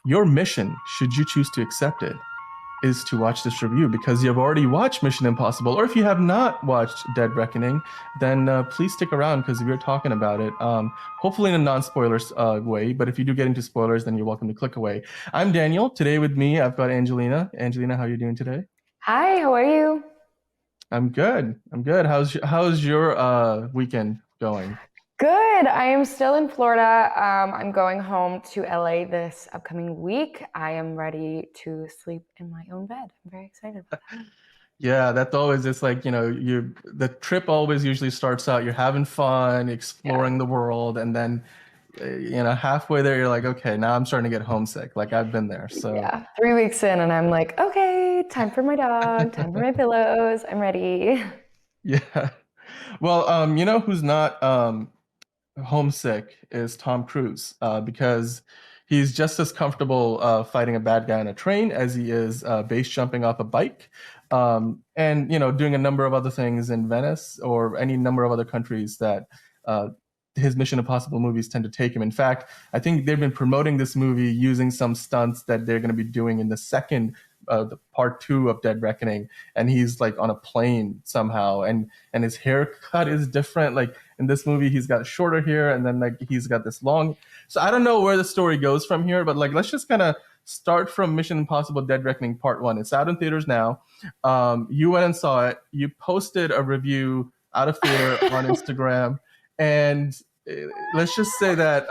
Your mission, should you choose to accept it, is to watch this review because you have already watched Mission Impossible. Or if you have not watched Dead Reckoning, then please stick around because we're talking about it. Hopefully in a non-spoilers way, but if you do get into spoilers, then you're welcome to click away. I'm Daniel. Today with me, I've got Angelina. Angelina, how are you doing today? Hi, how are you? I'm good. I'm good. How's your weekend going? Good. I am still in Florida. I'm going home to LA this upcoming week. I am ready to sleep in my own bed. I'm very excited about that. Yeah, that's always it's like, you the trip always usually starts out you're having fun, Yeah. exploring the world, and then halfway there you're like, okay, now I'm starting to get homesick. Like I've been there. So, Yeah. 3 weeks in, and I'm like, okay, time for my dog, time for my pillows. I'm ready. yeah. Well, you know who's not homesick is Tom Cruise, because he's just as comfortable fighting a bad guy on a train as he is base jumping off a bike, and doing a number of other things in Venice or any number of other countries that uh, his Mission Impossible movies tend to take him. In fact, I think they've been promoting this movie using some stunts that they're going to be doing in the second. The part two of Dead Reckoning, and he's like on a plane somehow, and his haircut is different. Like in this movie he's got shorter hair and then like he's got this long. So I don't know where the story goes from here, but like let's just kind of start from Mission Impossible Dead Reckoning Part 1. It's out in theaters now. You went and saw it. You posted a review out of theater on Instagram, and let's just say that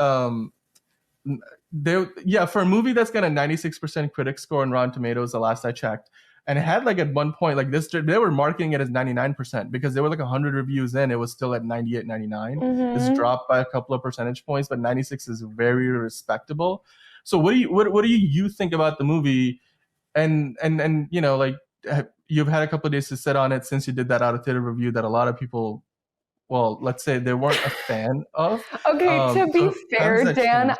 there, yeah, for a movie that's got a 96% critic score on Rotten Tomatoes, the last I checked, and it had like at one point like this, they were marketing it as 99% because there were like 100 reviews in, it was still at 98, 99. It's hmm dropped by a couple of percentage points, but 96 is very respectable. So what do you think about the movie? And like you've had a couple of days to sit on it since you did that out of theater review that a lot of people, well, let's say they weren't a fan of. Okay, to be So how does fair, that Dan, change?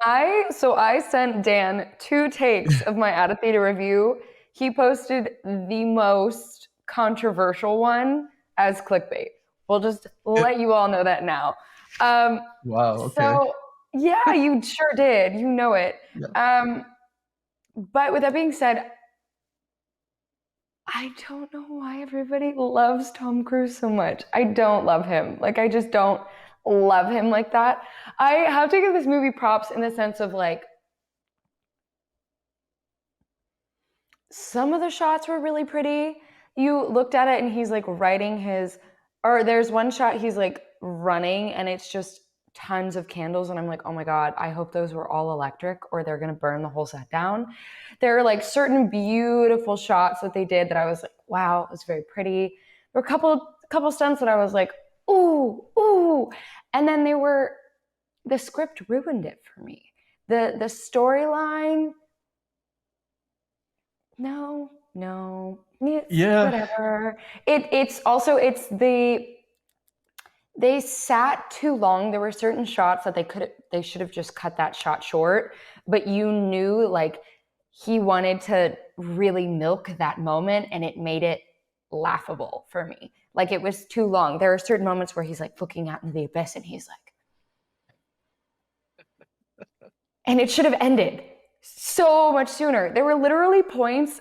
I sent Dan two takes of my out of theater review. He posted the most controversial one as clickbait. We'll just It, let you all know that now. Um, wow. Okay. so yeah, you sure did. You know it. Yeah. Um, but with that being said, I don't know why everybody loves Tom Cruise so much. I don't love him. Like, I just don't love him like that. I have to give this movie props in the sense of like, some of the shots were really pretty. You looked at it and he's like writing his, or there's one shot he's like running and it's just tons of candles. And I'm like, oh my God, I hope those were all electric or they're going to burn the whole set down. There are like certain beautiful shots that they did that I was like, wow, it was very pretty. There were a couple stunts that I was like, ooh, ooh. And then the script ruined it for me. The storyline, no, no, it's Yeah. whatever. It's they sat too long. There were certain shots that they should have just cut that shot short, but you knew like he wanted to really milk that moment and it made it laughable for me. Like it was too long. There are certain moments where he's like looking out into the abyss and he's like, and it should have ended so much sooner. There were literally points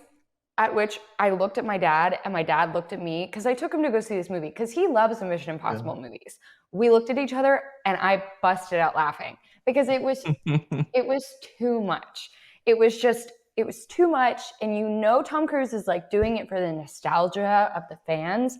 at which I looked at my dad and my dad looked at me because I took him to go see this movie because he loves the Mission Yeah. Impossible movies. We looked at each other and I busted out laughing because it was too much. It was too much, and Tom Cruise is like doing it for the nostalgia of the fans,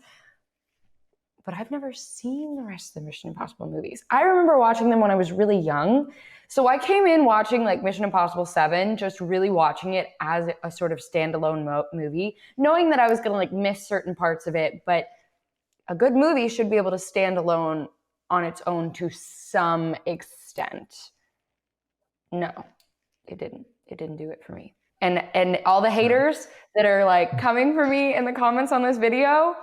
but I've never seen the rest of the Mission Impossible movies. I remember watching them when I was really young. So I came in watching like Mission Impossible 7, just really watching it as a sort of standalone movie, knowing that I was going to like miss certain parts of it, but a good movie should be able to stand alone on its own to some extent. No, it didn't. It didn't do it for me. And all the Yeah. haters that are like coming for me in the comments on this video,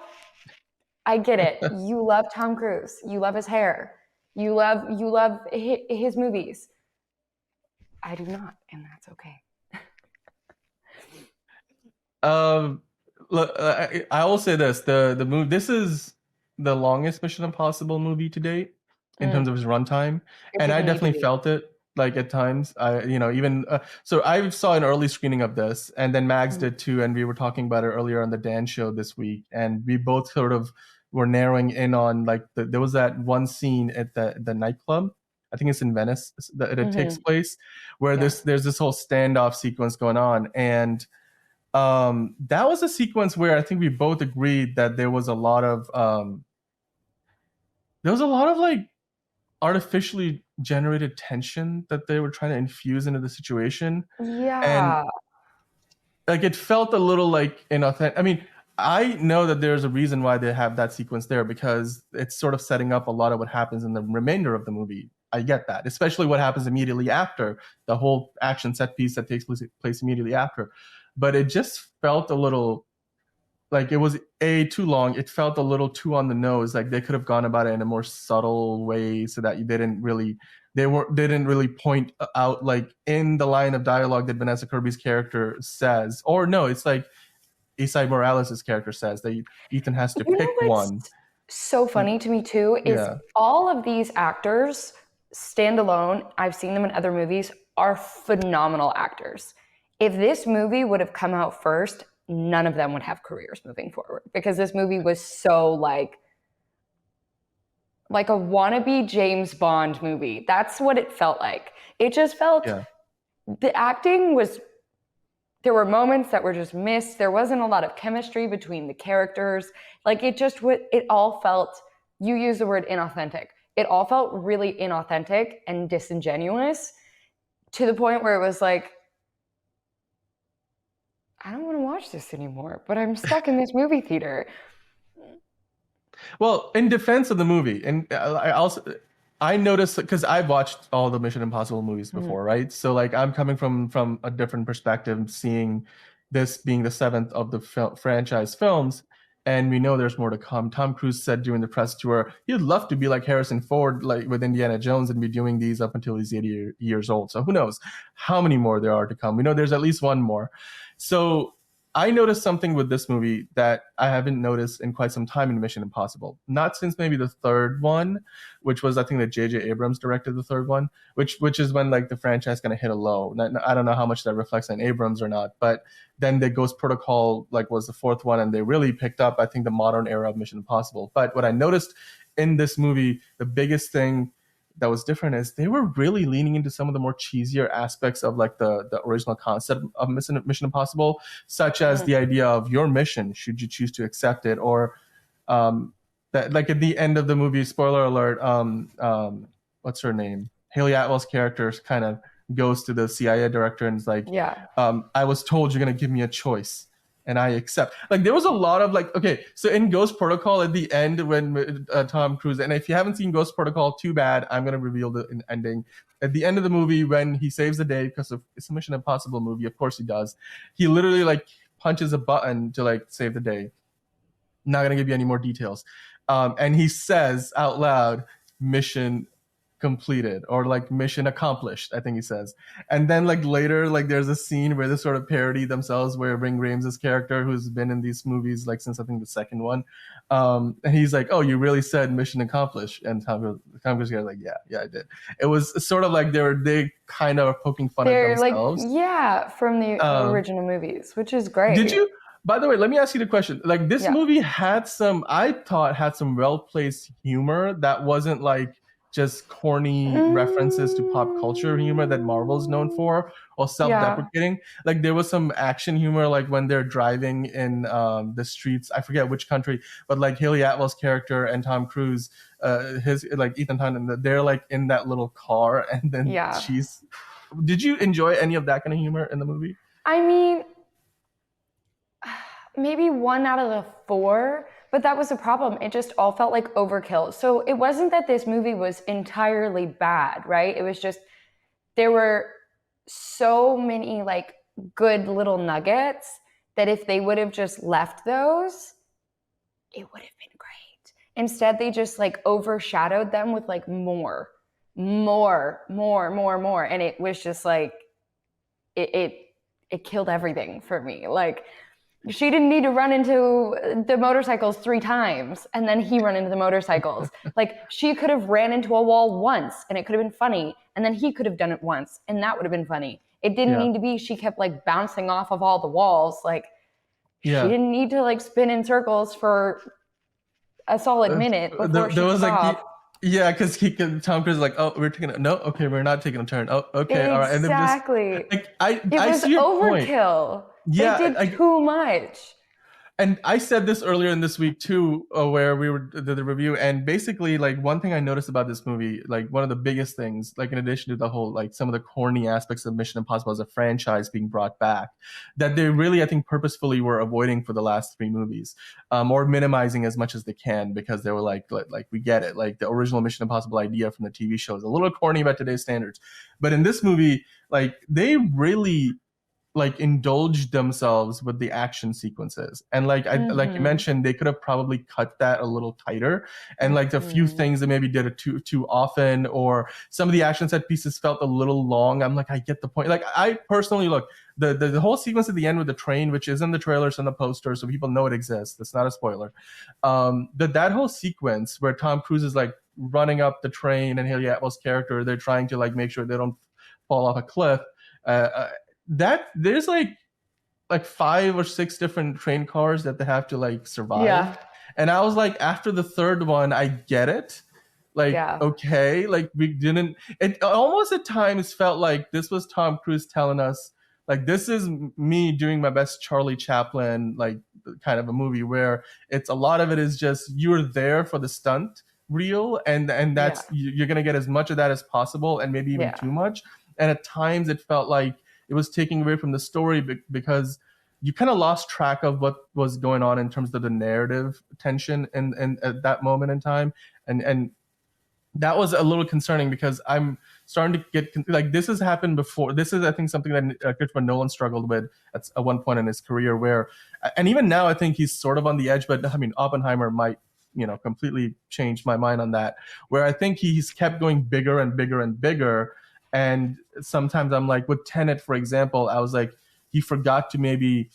I get it. You love Tom Cruise. You love his hair. You love his movies. I do not, and that's okay. Um, look, I will say this: the movie. This is the longest Mission Impossible movie to date in terms Mm, of its runtime, it's and a I need to definitely be. felt it. like at times. I, even so I saw an early screening of this, and then Mags Mm. did too, and we were talking about it earlier on the Dan show this week, and we both sort of were narrowing in on like there was that one scene at the nightclub. I think it's in Venice that it takes Mhm. place, where Yeah. there's this whole standoff sequence going on, and that was a sequence where I think we both agreed that there was a lot of like artificially generated tension that they were trying to infuse into the situation, and Yeah. like it felt a little like inauthentic. I mean, I know that there's a reason why they have that sequence there, because it's sort of setting up a lot of what happens in the remainder of the movie. I get that, especially what happens immediately after the whole action set piece that takes place immediately after. But it just felt a little like it was too long. It felt a little too on the nose. Like they could have gone about it in a more subtle way, so that you didn't really they didn't really point out like in the line of dialogue that Vanessa Kirby's character says, or no, it's like Isai Morales' character says that Ethan has to You know pick what's one. so funny to me too is Yeah, all of these actors, standalone, I've seen them in other movies, are phenomenal actors. If this movie would have come out first, none of them would have careers moving forward, because this movie was so like a wannabe James Bond movie. That's what it felt like. It just felt, yeah, the acting was, there were moments that were just missed. There wasn't a lot of chemistry between the characters. Like it all felt, you use the word inauthentic. It all felt really inauthentic and disingenuous, to the point where it was like, I don't want to watch this anymore, but I'm stuck in this movie theater. well, in defense of the movie, and I noticed because I've watched all the Mission Impossible movies Mhm. before, right? So like I'm coming from a different perspective, seeing this being the seventh of the franchise films, and we know there's more to come. Tom Cruise said during the press tour he'd love to be like Harrison Ford, like with Indiana Jones, and be doing these up until he's 80 years old. So who knows how many more there are to come? We know there's at least one more. So I noticed something with this movie that I haven't noticed in quite some time in Mission Impossible. Not since maybe the third one, which was I think that J.J. Abrams directed the third one, which is when like the franchise kind of hit a low. I don't know how much that reflects on Abrams or not, but then the Ghost Protocol like was the fourth one, and they really picked up I think the modern era of Mission Impossible. But what I noticed in this movie, the biggest thing that was different is they were really leaning into some of the more cheesier aspects of like the original concept of Mission Impossible, such as Mm. the idea of your mission should you choose to accept it, or that like at the end of the movie, spoiler alert, what's her name, Haley Atwell's character kind of goes to the CIA director and is like, Yeah. I was told you're going to give me a choice and I accept. Like there was a lot of like, okay, so in Ghost Protocol at the end when Tom Cruise, and if you haven't seen Ghost Protocol, too bad, I'm going to reveal the ending. At the end of the movie, when he saves the day, because it's a Mission Impossible movie, of course he does. He literally like punches a button to like save the day. Not going to give you any more details. And he says out loud, mission completed, or like mission accomplished, I think he says. And then like later, like there's a scene where they sort of parody themselves, where Ving Rhames' character, who's been in these movies like since I think the second one, and he's like, oh, you really said mission accomplished? And Tom Cruise is like, yeah, I did. It was sort of like they kind of poking fun at They're like, themselves. yeah, from the um, original movies, which is did great. you? By the way, let me ask you the question. Like this Yeah. movie had some, I thought had some well placed humor that wasn't like just corny references to pop culture humor that Marvel's known for, or self Yeah. deprecating. Like there was some action humor, like when they're driving in the streets. I forget which country, but like Haley Atwell's character and Tom Cruise, his like Ethan Hunt, and they're like in that little car, and then Yeah. she's. Did you enjoy any of that kind of humor in the movie? I mean, maybe one out of the four, but that was the problem. It just all felt like overkill. So it wasn't that this movie was entirely bad, right? It was just, there were so many like good little nuggets that if they would have just left those, it would have been great. Instead, they just like overshadowed them with like more. And it was just like, it killed everything for me. Like, She didn't need to run into the motorcycles 3 times and then he run into the motorcycles. Like she could have ran into a wall once and it could have been funny, and then he could have done it once and that would have been funny. It didn't Yeah. need to be she kept like bouncing off of all the walls. Like she Yeah. didn't need to like spin in circles for a solid minute before There she was took like, off. yeah, because Tom Cruise is like, oh, we're taking no, okay, we're not taking a turn. Oh, okay, all right, and then just Exactly. like It I was see your point. overkill. They Yeah, did too much. and I said this earlier in this week too, where we were the review, and basically, like one thing I noticed about this movie, like one of the biggest things, like in addition to the whole like some of the corny aspects of Mission Impossible as a franchise being brought back, that they really, I think, purposefully were avoiding for the last three movies, or minimizing as much as they can, because they were like we get it, like the original Mission Impossible idea from the TV show is a little corny by today's standards, but in this movie, like they really like indulged themselves with the action sequences, and like you Mm-hmm. mentioned, they could have probably cut that a little tighter, and like a few Mm-hmm. things that maybe did it too often, or some of the action set pieces felt a little long. I'm like, I get the point. Like I personally, look, the whole sequence at the end with the train, which is in the trailers and the poster, so people know it exists, that's not a spoiler. That whole sequence where Tom Cruise is like running up the train, and Haley Atwell's character, they're trying to like make sure they don't fall off a cliff. That there's like five or six different train cars that they have to like survive. Yeah. And I was like, after the third one, I get it. Like, Yeah. okay, like we didn't, it almost at times felt like this was Tom Cruise telling us, like, this is me doing my best Charlie Chaplin, like kind of a movie where it's a lot of it is just you're there for the stunt reel, and Yeah. that's you're gonna get as much of that as possible, and maybe even Yeah. too much. And at times it felt like it was taking away from the story because you kind of lost track of what was going on in terms of the narrative tension and at that moment in time, and that was a little concerning, because I'm starting to get like, this has happened before. This is, I think, something that Christopher Nolan struggled with at one point in his career, where, and even now, I think he's sort of on the edge. But I mean, Oppenheimer might, completely change my mind on that. Where I think he's kept going bigger and bigger and bigger, and sometimes I'm like, with Tenet, for example, I was like, he forgot to maybe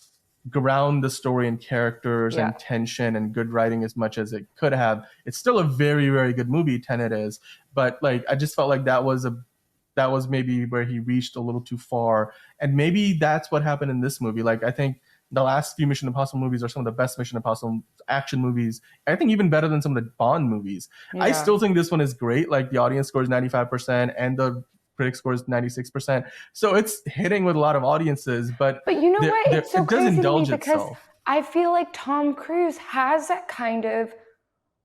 ground the story and characters Yeah. and tension and good writing as much as it could have. It's still a very, very good movie, Tenet is, but like I just felt like that was maybe where he reached a little too far, and maybe that's what happened in this movie. Like I think the last few Mission Impossible movies are some of the best Mission Impossible action movies. I think even better than some of the Bond movies. I Yeah. still think this one is great. Like the audience scores 95% and the critic scores 96%. So it's hitting with a lot of audiences, but But you know what? It's so it does crazy to me indulge because itself. I feel like Tom Cruise has that kind of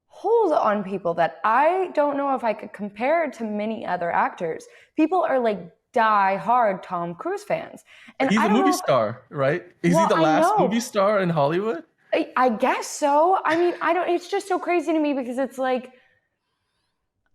hold on people that I don't know if I could compare to many other actors. People are like die hard Tom Cruise fans. And He's I a don't movie know if, star, right? Is he well, the I last movie know. star in Hollywood? I guess so. I mean, I don't, it's just so crazy to me because it's like,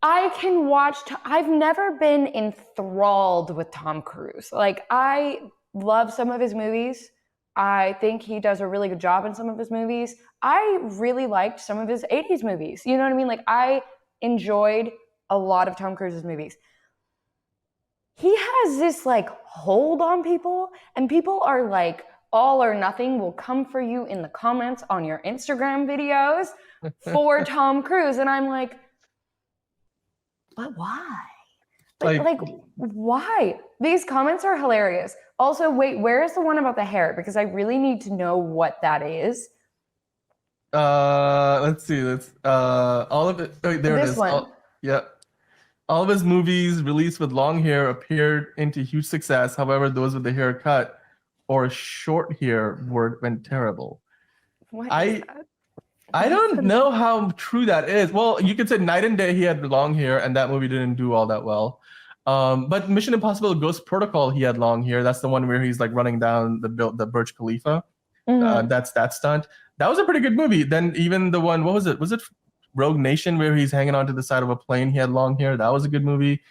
I can watch. I've never been enthralled with Tom Cruise. Like I love some of his movies. I think he does a really good job in some of his movies. I really liked some of his 80s movies. You know what I mean? Like I enjoyed a lot of Tom Cruise's movies. He has this like hold on people, and people are like all or nothing will come for you in the comments on your Instagram videos for Tom Cruise, and I'm like, but why? Like, Like why? These comments are hilarious. Also, wait, where is the one about the hair? Because I really need to know what that is. let's see. Let's all of it. Oh, there it This is. one. Yeah. All of his movies released with long hair appeared into huge success. However, those with the hair cut or short hair went terrible. What is I that? I What is don't the know how true that is. Well, you could say Night and Day he had long hair, and that movie didn't do all that well. But Mission Impossible Ghost Protocol, he had long hair. That's the one where he's like running down the Burj Khalifa. mm-hmm. That's that stunt. That was a pretty good movie. Then even the one, what was it? Was it Rogue Nation, where he's hanging onto the side of a plane? He had long hair. That was a good movie.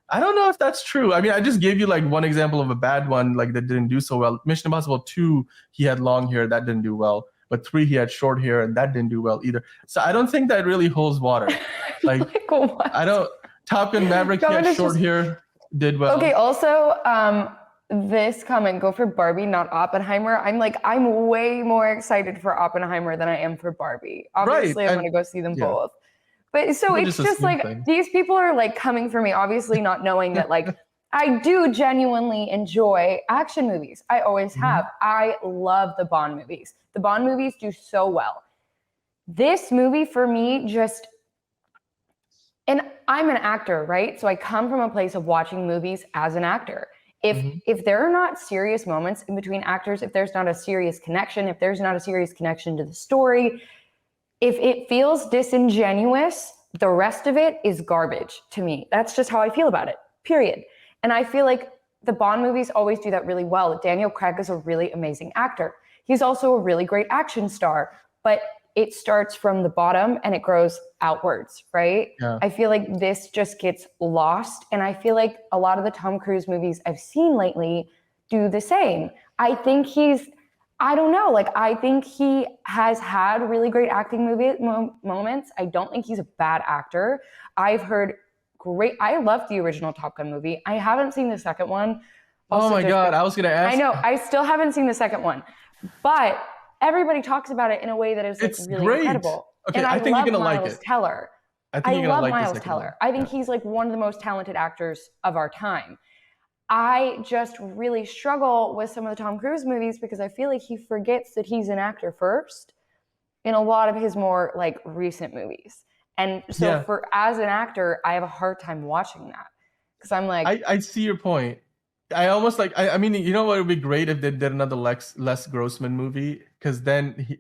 I don't know if that's true. I mean, I just gave you like one example of a bad one, like that didn't do so well. Mission Impossible 2, he had long hair. That didn't do well. But 3, he had short hair, and that didn't do well either. So I don't think that really holds water. Like, Like what? I don't. Top Gun Maverick, he had Government's short just hair, did well. okay. Also, this comment, go for Barbie, not Oppenheimer. I'm way more excited for Oppenheimer than I am for Barbie. Right. Obviously, I'm And going to go see them yeah, both. But so but it's just a just swing like thing. these people are like coming for me, obviously not knowing that like I do genuinely enjoy action movies. I always have. I love the Bond movies. The Bond movies do so well. This movie for me just, and I'm an actor, right? So I come from a place of watching movies as an actor. If there are not serious moments in between actors, if there's not a serious connection, if there's not a serious connection to the story, if it feels disingenuous, the rest of it is garbage to me. That's just how I feel about it, period. And I feel like the Bond movies always do that really well. Daniel Craig is a really amazing actor. He's also a really great action star, but it starts from the bottom and it grows outwards, right? Yeah. I feel like this just gets lost. And I feel like a lot of the Tom Cruise movies I've seen lately do the same. I think I don't know. Like, I think he has had really great acting moments. I don't think he's a bad actor. I've heard great. I love the original Top Gun movie. I haven't seen the second one. Oh Also, my just God, I was gonna I ask. know I still haven't seen the second one, but everybody talks about it in a way that is like It's really great. incredible. Okay, And I I think you're love gonna like Miles it. Teller. I think I you're gonna love like the Miles second one. Teller. I think Yeah. he's like one of the most talented actors of our time. I just really struggle with some of the Tom Cruise movies because I feel like he forgets that he's an actor first in a lot of his more like recent movies. And so Yeah. for as an actor, I have a hard time watching that because I'm like, I see your point. I almost like I mean, you know what would be great if they did another Les Grossman movie, because then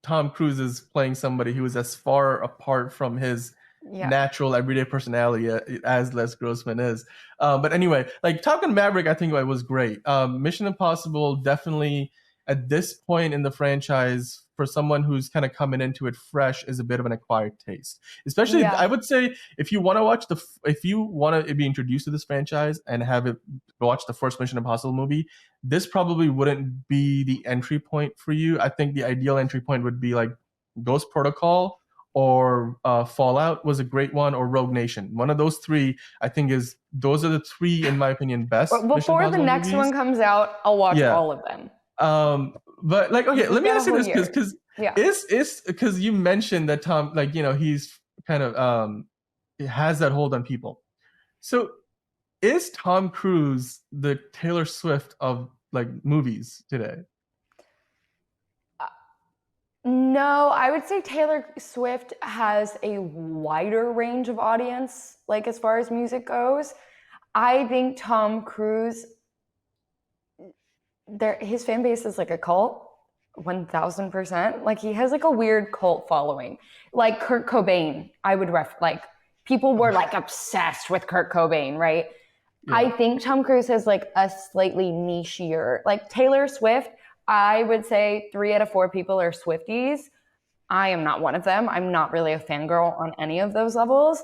Tom Cruise is playing somebody who is as far apart from his yeah, natural everyday personality as Les Grossman is. But anyway, like Top Gun Maverick, I think it was great. Mission Impossible definitely at this point in the franchise for someone who's kind of coming into it fresh is a bit of an acquired taste. Especially, I yeah, would say if you want to watch if you want to be introduced to this franchise and have it watch the first Mission Impossible movie, this probably wouldn't be the entry point for you. I think the ideal entry point would be like Ghost Protocol or Fallout was a great one, or Rogue Nation. One of those three, I think, those are the three, in my opinion, best but Mission before the Impossible next one movies. comes out, I'll watch Yeah. all of them. But like, okay, We've let me got a ask you whole this, year. because Yeah. is because you mentioned that Tom, like, he's kind of has that hold on people. So is Tom Cruise the Taylor Swift of like movies today? No, I would say Taylor Swift has a wider range of audience, like as far as music goes. I think Tom Cruise, his fan base is like a cult, 1000%. Like he has like a weird cult following. Like Kurt Cobain, I would like people were like obsessed with Kurt Cobain, right? Yeah. I think Tom Cruise has like a slightly nichier, like Taylor Swift. I would say 3 out of 4 people are Swifties. I am not one of them. I'm not really a fangirl on any of those levels.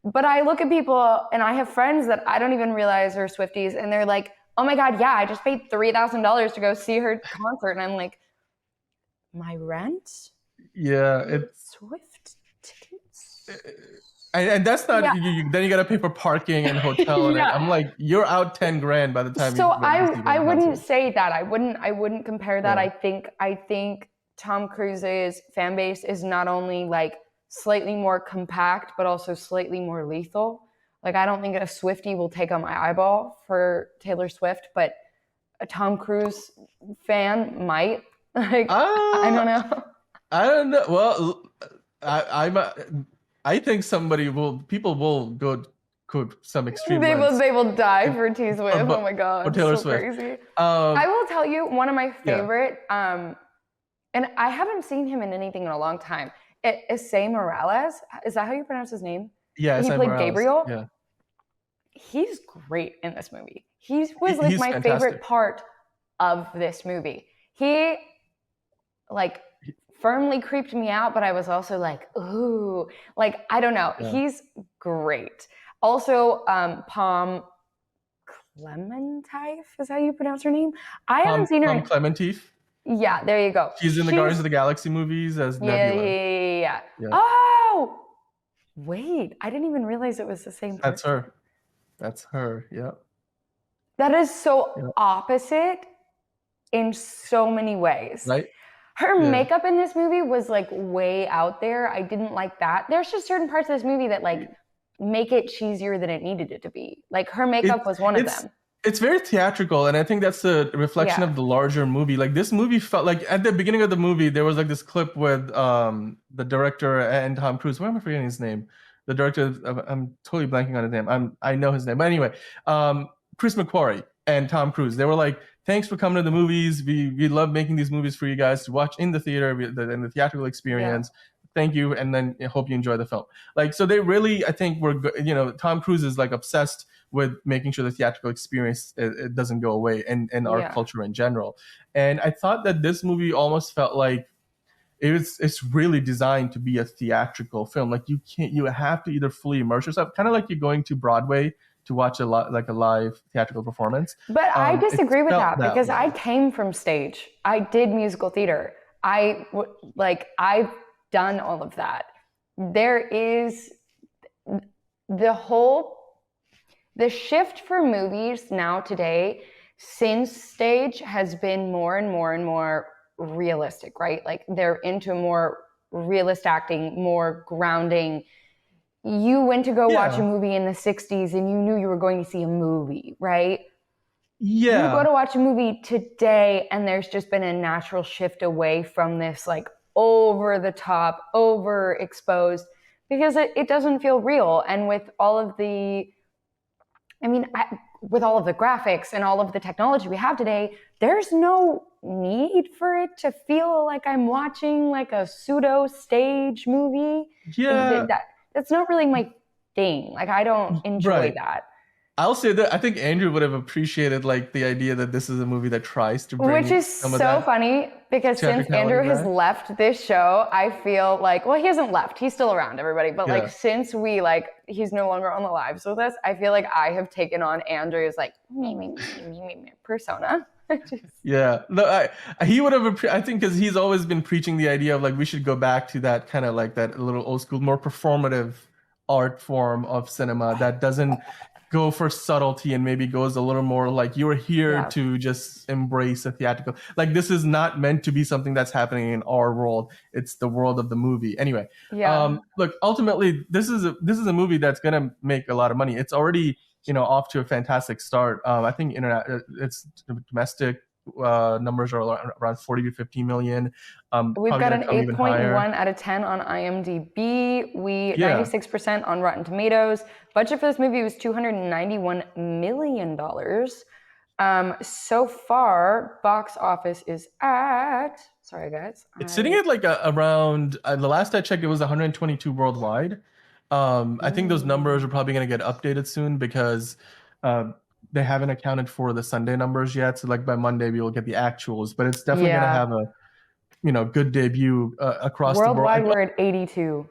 But I look at people and I have friends that I don't even realize are Swifties, and they're like, oh my God, yeah, I just paid $3,000 to go see her concert. And I'm like, my rent? Yeah, it's Swift tickets? and that's not Yeah. then you got to pay for parking and hotel, and I'm Yeah. like, you're out 10 grand by the time So you see I one wouldn't concert. say that. I wouldn't compare that. Yeah. I think Tom Cruise's fan base is not only like slightly more compact, but also slightly more lethal. Like I don't think a Swiftie will take on my eyeball for Taylor Swift, but a Tom Cruise fan might. Like I Uh, don't know. I don't know. Well, I think people will go some extreme They will lengths they will die for T for, Swift. Oh my for God, Taylor so Swift. crazy. I Um, will tell you one of my yeah, favorite, and I haven't seen him in anything in a long time. Issei Morales, is that how you pronounce his name? yeah, He Sam played Morales. Gabriel. Yeah, He's great in this movie. He was like he's my fantastic. favorite part of this movie. He like firmly creeped me out, but I was also like, ooh, like I don't know. Yeah. He's great. Also, Palm Clementif is how you pronounce her name. I haven't seen her Pom in. Clementif. Yeah, there you go. She's in the Guardians of the Galaxy movies as Yeah, Nebula. yeah, yeah. Yeah, Oh, wait, I didn't even realize it was the same that's person. her. That's her. Yeah. That is so You know, opposite in so many ways. right? Her Yeah. makeup in this movie was like way out there. I didn't like that. There's just certain parts of this movie that like make it cheesier than it needed it to be. Like her makeup It's was one of it's them. it's very theatrical, and I think that's a reflection Yeah. of the larger movie. Like this movie felt like at the beginning of the movie, there was like this clip with the director and Tom Cruise. Why am I forgetting his name? The director, I'm totally blanking on his name. I know his name, but anyway, Chris McQuarrie and Tom Cruise. They were like, "Thanks for coming to the movies. We love making these movies for you guys to watch in the theater, in the theatrical Yeah. experience. Thank you, and then I hope you enjoy the film." Like, so they really, I think, Tom Cruise is like obsessed with making sure the theatrical experience it doesn't go away in our Yeah. culture in general. And I thought that this movie almost felt like it's really designed to be a theatrical film. Like you have to either fully immerse yourself, kind of like you're going to Broadway to watch like a live theatrical performance. But I It disagree with felt that that because I way. came from stage. I did musical theater. I've done all of that. There is the whole the shift for movies now today since stage has been more and more and more realistic, right? Like they're into more realist acting, more grounding. You went to go watch a Yeah, movie in the 60s and you knew you were going to see a movie, right? You go yeah, to watch a movie today and there's just been a natural shift away from this like over the top, overexposed because it doesn't feel real. And with all of the with all of the graphics and all of the technology we have today, there's no need for it to feel like I'm watching like a pseudo stage movie. yeah. That's not really my thing. Like I don't enjoy Right. that. I'll say that I think Andrew would have appreciated like the idea that this is a movie that tries to Which bring is some of so that funny because since theatricality Andrew has back. left this show, I feel like, well, he hasn't left. He's still around, everybody. But like Yeah. since he's no longer on the lives with us, I feel like I have taken on Andrew's like persona. Just, Yeah, no, he would have. I think because he's always been preaching the idea of like we should go back to that kind of like that little old school, more performative art form of cinema that doesn't go for subtlety and maybe goes a little more like you're here yeah. to just embrace a theatrical. Like this is not meant to be something that's happening in our world. It's the world of the movie. Anyway, Yeah. look, ultimately, this is a movie that's gonna make a lot of money. It's already off to a fantastic start. I think internet its domestic numbers are around 40 to 50 million. We've Probably got going an to come even higher. 8.1 out of 10 on IMDb. We Yeah, 96% on Rotten Tomatoes. Budget for this movie was $291 million. So far, box office is at. Sorry, guys. it's sitting at like around. The last I checked, it was 122 worldwide. I think those numbers are probably going to get updated soon because uh, they haven't accounted for the Sunday numbers yet. So like by Monday we will get the actuals, but it's definitely going to Yeah. have a good debut across the board. Worldwide, we're at 82.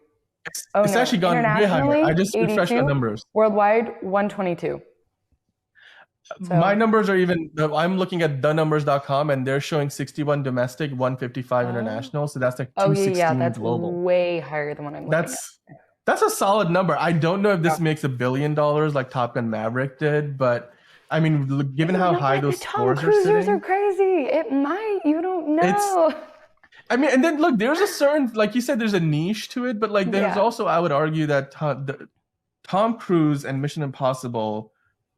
Oh It's no. actually gone way higher. I Internationally, just refreshed the 82. numbers. Worldwide, 122. My So, numbers are even, I'm looking at thenumbers.com and they're showing 61 domestic, 155 oh, international. So that's like oh yeah, yeah. 216 That's global. way higher than what I'm looking at. That's that's a solid number. I don't know if Yeah. this makes $1 billion like Top Gun Maverick did, but I mean, given You how know high what? The those Tom scores are Cruisers are sitting, crazy. It might. You don't it's know. I mean, and then look, there's a certain, like you said, there's a niche to it, but like there's Yeah. also, I would argue that Tom Cruise and Mission Impossible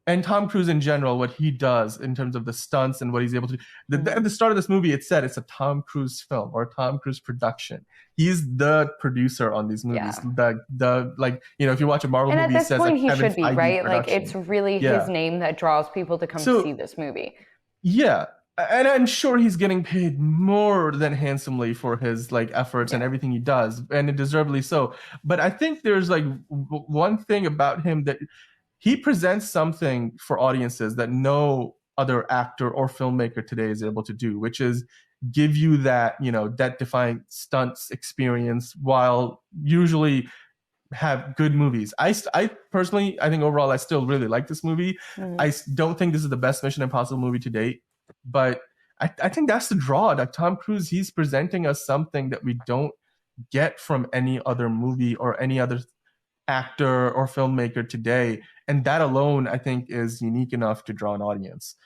and Tom Cruise in general, what he does in terms of the stunts and what he's able to do. At Mm. the start of this movie, it said it's a Tom Cruise film or a Tom Cruise production. He's the producer on these movies. Yeah. The like, if you watch a Marvel And at movie, it this says a point, he Kevin should be, Feige right? Like, it's production. really his Yeah. name that draws people to come see So this movie. yeah, and I'm sure he's getting paid more than handsomely for his like efforts and Yeah. everything he does, and deservedly so. But I think there's like one thing about him that he presents something for audiences that no other actor or filmmaker today is able to do, which is give you that, death defying stunts experience while usually have good movies. I personally, I think overall, I still really like this movie. Mm. I don't think this is the best Mission Impossible movie to date, but I think that's the draw. That Tom Cruise, he's presenting us something that we don't get from any other movie or any other actor or filmmaker today. and that alone I think is unique enough to draw an audience,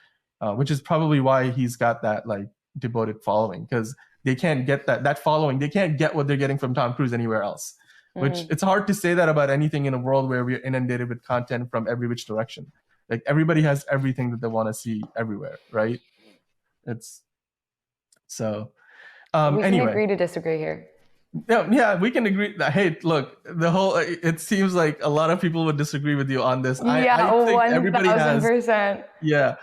which is probably why he's got that like devoted following, because they can't get that following. They can't get what they're getting from Tom Cruise anywhere else. Which Mm-hmm. it's hard to say that about anything in a world where we're inundated with content from every which direction. Like everybody has everything that they want to see everywhere, right? It's so. We can Anyway, agree to disagree here. yeah, we can agree that. Hey, look, the whole. It seems like a lot of people would disagree with you on this. I Yeah, think everybody has. 1000%. Yeah,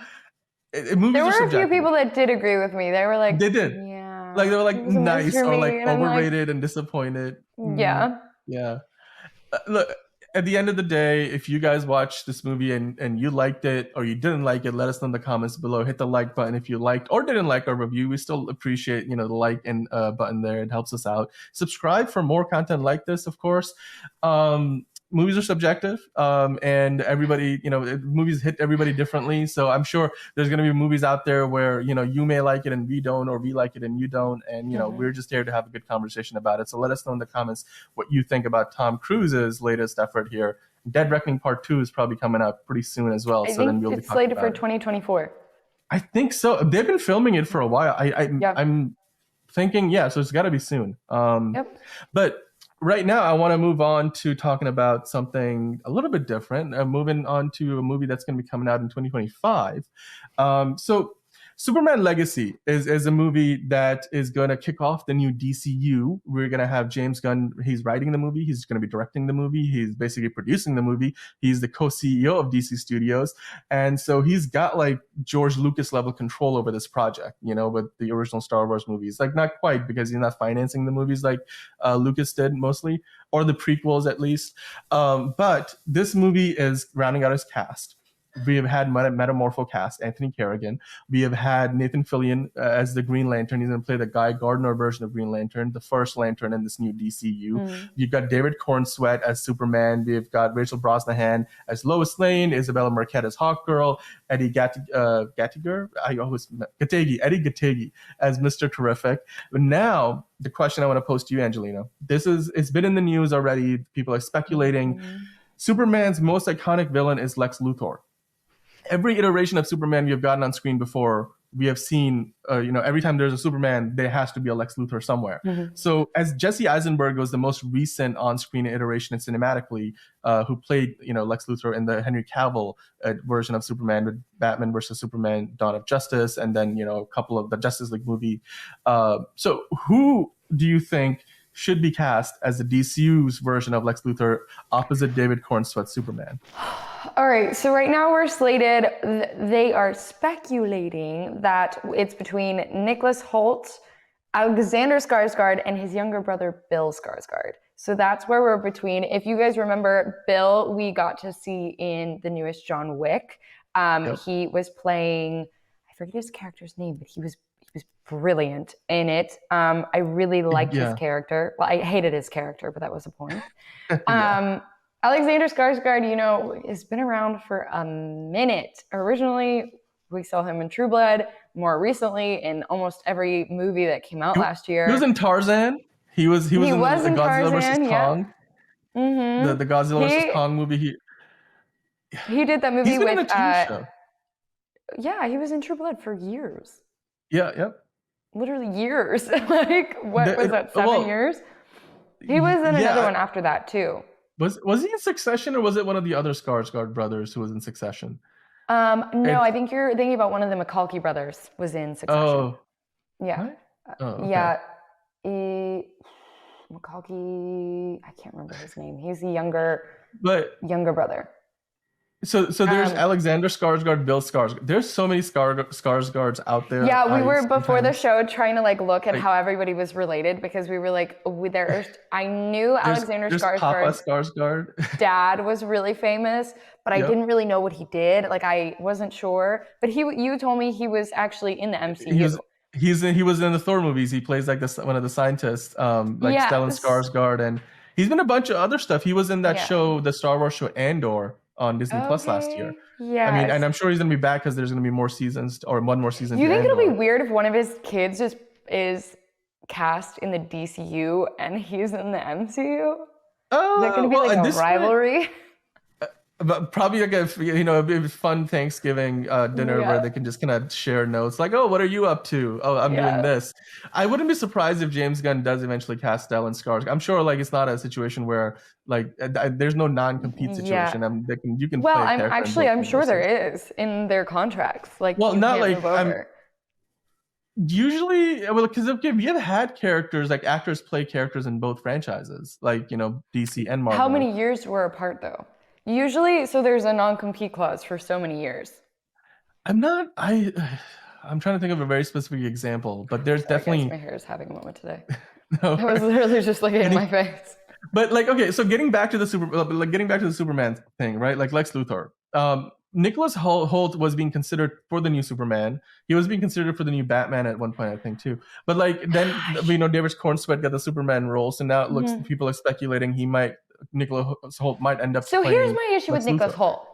There movies are were a few subjective. people that did agree with me. They were like, They did. Like yeah, they were it like was a miss nice for or like me. And I'm like, overrated and disappointed. yeah. Yeah. Look, at the end of the day, if you guys watched this movie and you liked it or you didn't like it, let us know in the comments below. Hit the like button if you liked or didn't like our review. We still appreciate, the like and button there. It helps us out. Subscribe for more content like this, of course. Movies are subjective, and everybody, movies hit everybody differently. So I'm sure there's going to be movies out there where you may like it and we don't, or we like it and you don't, and Mm-hmm. we're just here to have a good conversation about it. So let us know in the comments what you think about Tom Cruise's latest effort here. Dead Reckoning Part 2 is probably coming out pretty soon as well. I So then think we'll be it's talking slated for about it. 2024. I think so. They've been filming it for a while. Yeah. I'm thinking, yeah, so it's got to be soon. Yep. But right now, I want to move on to talking about something a little bit different. Moving on to a movie that's going to be coming out in 2025. So Superman Legacy is a movie that is going to kick off the new DCU. We're going to have James Gunn. He's writing the movie. He's going to be directing the movie. He's basically producing the movie. He's the co-CEO of DC Studios. And so he's got like George Lucas level control over this project, with the original Star Wars movies. Like not quite, because he's not financing the movies like Lucas did mostly, or the prequels at least. But this movie is rounding out his cast. We have had Metamorpho cast, Anthony Carrigan. We have had Nathan Fillion as the Green Lantern. He's going to play the Guy Gardner version of Green Lantern, the first Lantern in this new DCU. Mm. You've got David Cornsweet as Superman. We've got Rachel Brosnahan as Lois Lane, Isabella Marquette as Hawkgirl, Eddie Gattiger, Eddie Gattegi as Mr. Terrific. But now, the question I want to pose to you, Angelina, it's been in the news already. People are speculating. Mm-hmm. Superman's most iconic villain is Lex Luthor. Every iteration of Superman we have gotten on screen before, we have seen, every time there's a Superman, there has to be a Lex Luthor somewhere. Mm-hmm. So as Jesse Eisenberg was the most recent on-screen iteration cinematically, who played, Lex Luthor in the Henry Cavill version of Superman with Batman versus Superman, Dawn of Justice, and then, a couple of the Justice League movie. So who do you think should be cast as the DCU's version of Lex Luthor opposite David Cornsweet's Superman? All right, so right now we're slated. They are speculating that it's between Nicholas Hoult, Alexander Skarsgård, and his younger brother Bill Skarsgård. So that's where we're between. If you guys remember, Bill, we got to see in the newest John Wick. Yep. He was playing, I forget his character's name, but he was brilliant in it. I really liked his character. Well, I hated his character, but that was the point. Alexander Skarsgård, has been around for a minute. Originally, we saw him in True Blood. More recently, in almost every movie that came out last year. He was in Tarzan. He was in the Godzilla Tarzan, versus Kong. Yeah. Mm-hmm. The Godzilla versus Kong movie. He did that movie He's been with in a TV show. Yeah, he was in True Blood for years. Yeah, yep. Literally years. Like, what was that, 7 years? He was in another one after that, too. Was he in Succession, or was it one of the other Skarsgård brothers who was in Succession? No, I think you're thinking about one of the McCulkey brothers was in Succession. Oh. Yeah. What? Oh, okay. Yeah. McCulkey, I can't remember his name. He's the younger brother. So there's Alexander Skarsgård, Bill Skarsgård. There's so many Skarsgårds out there. Yeah, we were before the show trying to look at how everybody was related, because we were I knew Alexander Skarsgård's dad was really famous, but I didn't really know what he did. I wasn't sure. But you told me he was actually in the MCU. He was in the Thor movies. He plays one of the scientists, Stellan Skarsgård, and he's been in a bunch of other stuff. He was in that show, the Star Wars show Andor, on Disney Plus last year. Yeah. I mean, and I'm sure he's gonna be back because there's gonna be more seasons, or one more season. Do you think it'll be weird if one of his kids is cast in the DCU and he's in the MCU? Is that gonna be a rivalry? But probably like a fun Thanksgiving dinner where Yeah. they can just kind of share notes like, oh, what are you up to? Oh, I'm doing Yeah. this. I wouldn't be surprised if James Gunn does eventually cast Stellan Skarsgård. I'm sure like it's not a situation where like there's no non-compete Yeah. situation. You can Well, play a character in both I'm sure there universes. is in their contracts. Like Well, you not can't like move I'm over. usually well because okay, we have had characters like actors play characters in both franchises, like DC and How Marvel. many years were apart though? Usually, so there's a non-compete clause for so many years. I'm not I I'm trying to think of a very specific example, but there's Sorry, guys, my definitely hair is having a moment today. no. I was literally just looking at my face. But like, okay, so getting back to the Superman thing, right? Like Lex Luthor. Nicholas Holt was being considered for the new Superman. He was being considered for the new Batman at one point, I think, too. But like then David Cornsweet got the Superman role, so now it looks Mhm. people are speculating Nicholas Holt might end up So here's playing my issue with Lex Nicholas Luthor. Holt.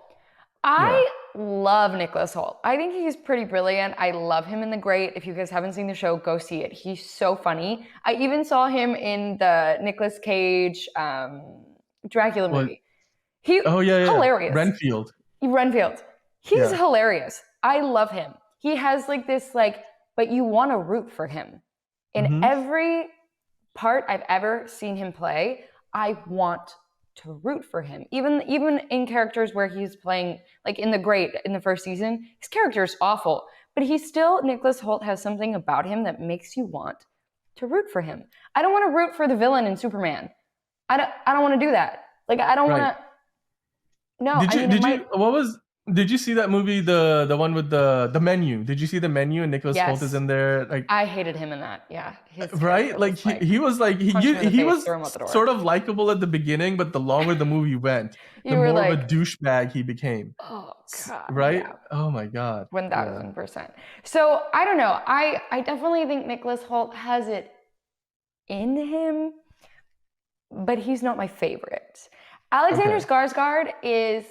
Yeah. I love Nicholas Holt. I think he's pretty brilliant. I love him in The Great. If you guys haven't seen the show, go see it. He's so funny. I even saw him in the Nicolas Cage Dracula What? movie. He Oh yeah. hilarious. Renfield. Renfield. He's Yeah. hilarious. I love him. He has like this but you want to root for him. In Mm-hmm. every part I've ever seen him play, I want to root for him. Even in characters where he's playing, like in The Great, in the first season, his character is awful, but Nicholas Holt has something about him that makes you want to root for him. I don't want to root for the villain in Superman. I don't want to do that. Like I don't want Right. to. No, Did I you mean it did might. you what was did you see that movie the one with the menu? Did you see the menu and Nicholas Holt is Yes, in there like I hated him in that. Yeah, his right? character Like was like he was like punch him in the he face, was throw him out the door. sort of likable at the beginning, but the longer the movie went, the You were more of a like, douchebag he became. oh God, Right? yeah. Oh my God. Yeah. 1000%. So I don't know. I definitely think Nicholas Holt has it in him, but he's not my favorite. Alexander Okay. Skarsgård is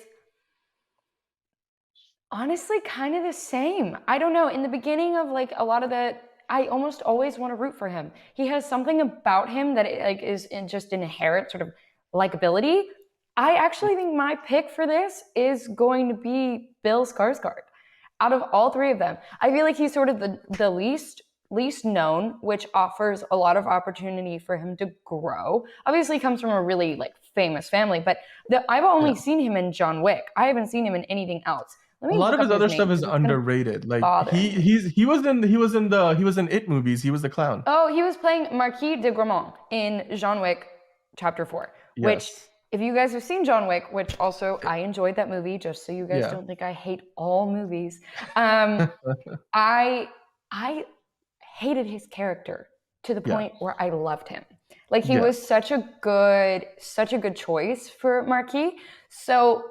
honestly kind of the same. I don't know. In the beginning of like a lot of I almost always want to root for him. He has something about him that is just inherent sort of likability. I actually think my pick for this is going to be Bill Skarsgård. Out of all three of them, I feel like he's sort of the least known, which offers a lot of opportunity for him to grow. Obviously, he comes from a really like famous family, but I've only Yeah. seen him in John Wick. I haven't seen him in anything else. Let A me lot look of up his his other name stuff is because it's been underrated. Like bothering me. he was in It movies. He was the clown. Oh, he was playing Marquis de Gramont in John Wick Chapter 4, which, Yes. if you guys have seen John Wick, which also I enjoyed that movie, just so you guys Yeah. don't think I hate all movies, I I hated his character to the Yeah. point where I loved him. Like he Yeah. was such a good choice for Marquis. So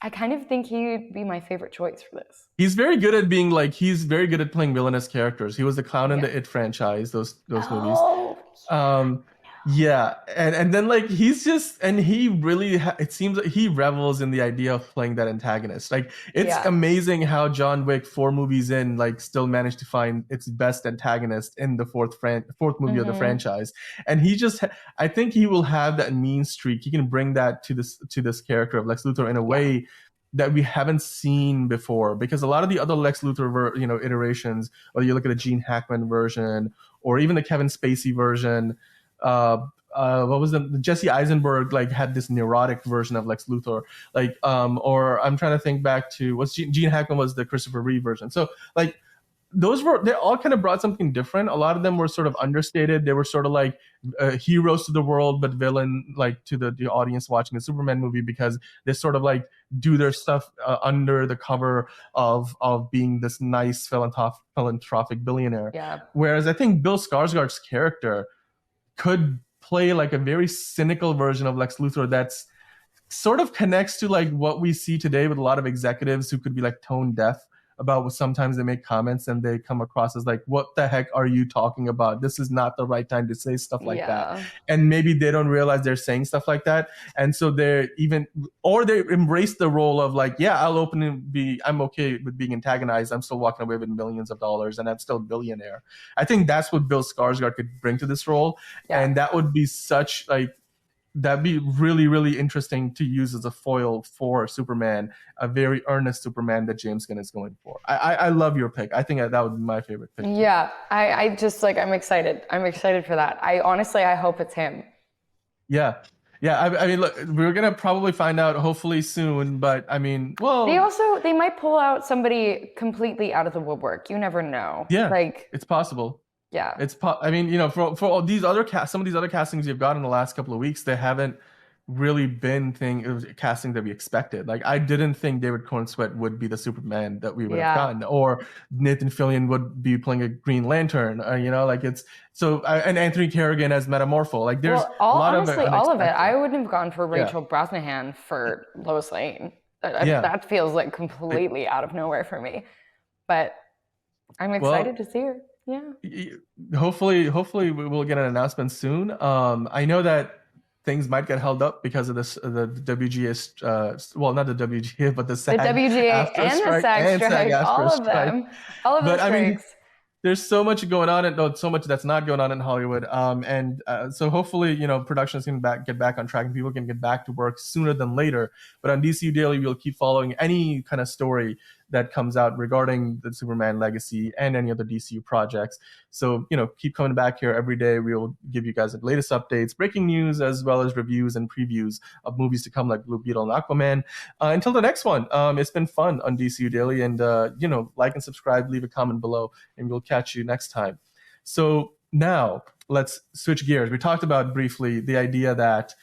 I kind of think he'd be my favorite choice for this. He's very good at playing villainous characters. He was the clown in Yeah. the It franchise, those movies. Oh, Um yeah, and then like he's just and he really it seems like he revels in the idea of playing that antagonist. Like it's yeah. amazing how John Wick 4 movies in like still managed to find its best antagonist in the fourth movie of the Mm-hmm. franchise. And I think he will have that mean streak. He can bring that to this character of Lex Luthor in a Yeah. way that we haven't seen before, because a lot of the other Lex Luthor iterations, whether you look at the Gene Hackman version or even the Kevin Spacey version, what was the Jesse Eisenberg like had this neurotic version of Lex Luthor, like or I'm trying to think back to what's Gene Hackman was the Christopher Reeve version. So like they all kind of brought something different. A lot of them were sort of understated. They were sort of like heroes to the world, but villain like to the audience watching the Superman movie, because they sort of like do their stuff under the cover of being this nice philanthropic billionaire. Yeah. Whereas I think Bill Skarsgård's character could play like a very cynical version of Lex Luthor that's sort of connects to like what we see today with a lot of executives who could be like tone deaf about what sometimes they make comments and they come across as like, what the heck are you talking about? This is not the right time to say stuff like that. And maybe they don't realize they're saying stuff like that. And so they embrace the role of like, yeah, I'm okay with being antagonized. I'm still walking away with millions of dollars and I'm still a billionaire. I think that's what Bill Skarsgård could bring to this role. Yeah. And that would be such like that'd be really, really interesting to use as a foil for Superman, a very earnest Superman that James Gunn is going for. I love your pick. I think that would be my favorite pick too. Yeah, I just like I'm excited. I'm excited for that. I honestly I hope it's him. Yeah. Yeah, I mean, look, we're gonna probably find out hopefully soon, but I mean, well, They might pull out somebody completely out of the woodwork. You never know. yeah, Like, it's possible. yeah. I mean, for all these other some of these other castings you've got in the last couple of weeks, they haven't really been casting that we expected. Like, I didn't think David Cornsweet would be the Superman that we would have Yeah. gotten, or Nathan Fillion would be playing a Green Lantern. Like it's and Anthony Kerrigan as Metamorpho. Like, there's Well, a all lot of honestly, all of it. unexpected. I wouldn't have gone for Yeah, Rachel Brosnahan for Lois Lane. yeah. That feels like But, completely out of nowhere for me. But I'm excited well, to see her. Yeah. hopefully we will get an announcement soon. I know that things might get held up because of this the WGA well, not the WGA but the The SAG WGA after and the strike SAG and SAG strike, after all of strike. them, all of the But I mean, strikes. there's so much going on and so much that's not going on in Hollywood. And so hopefully, productions can get back on track and people can get back to work sooner than later. But on DCU Daily, we'll keep following any kind of story that comes out regarding the Superman legacy and any other DCU projects. So, keep coming back here every day. We'll give you guys the latest updates, breaking news, as well as reviews and previews of movies to come like Blue Beetle and Aquaman. Until the next one, it's been fun on DCU Daily. And, like and subscribe, leave a comment below, and we'll catch you next time. So now let's switch gears. We talked about briefly the idea that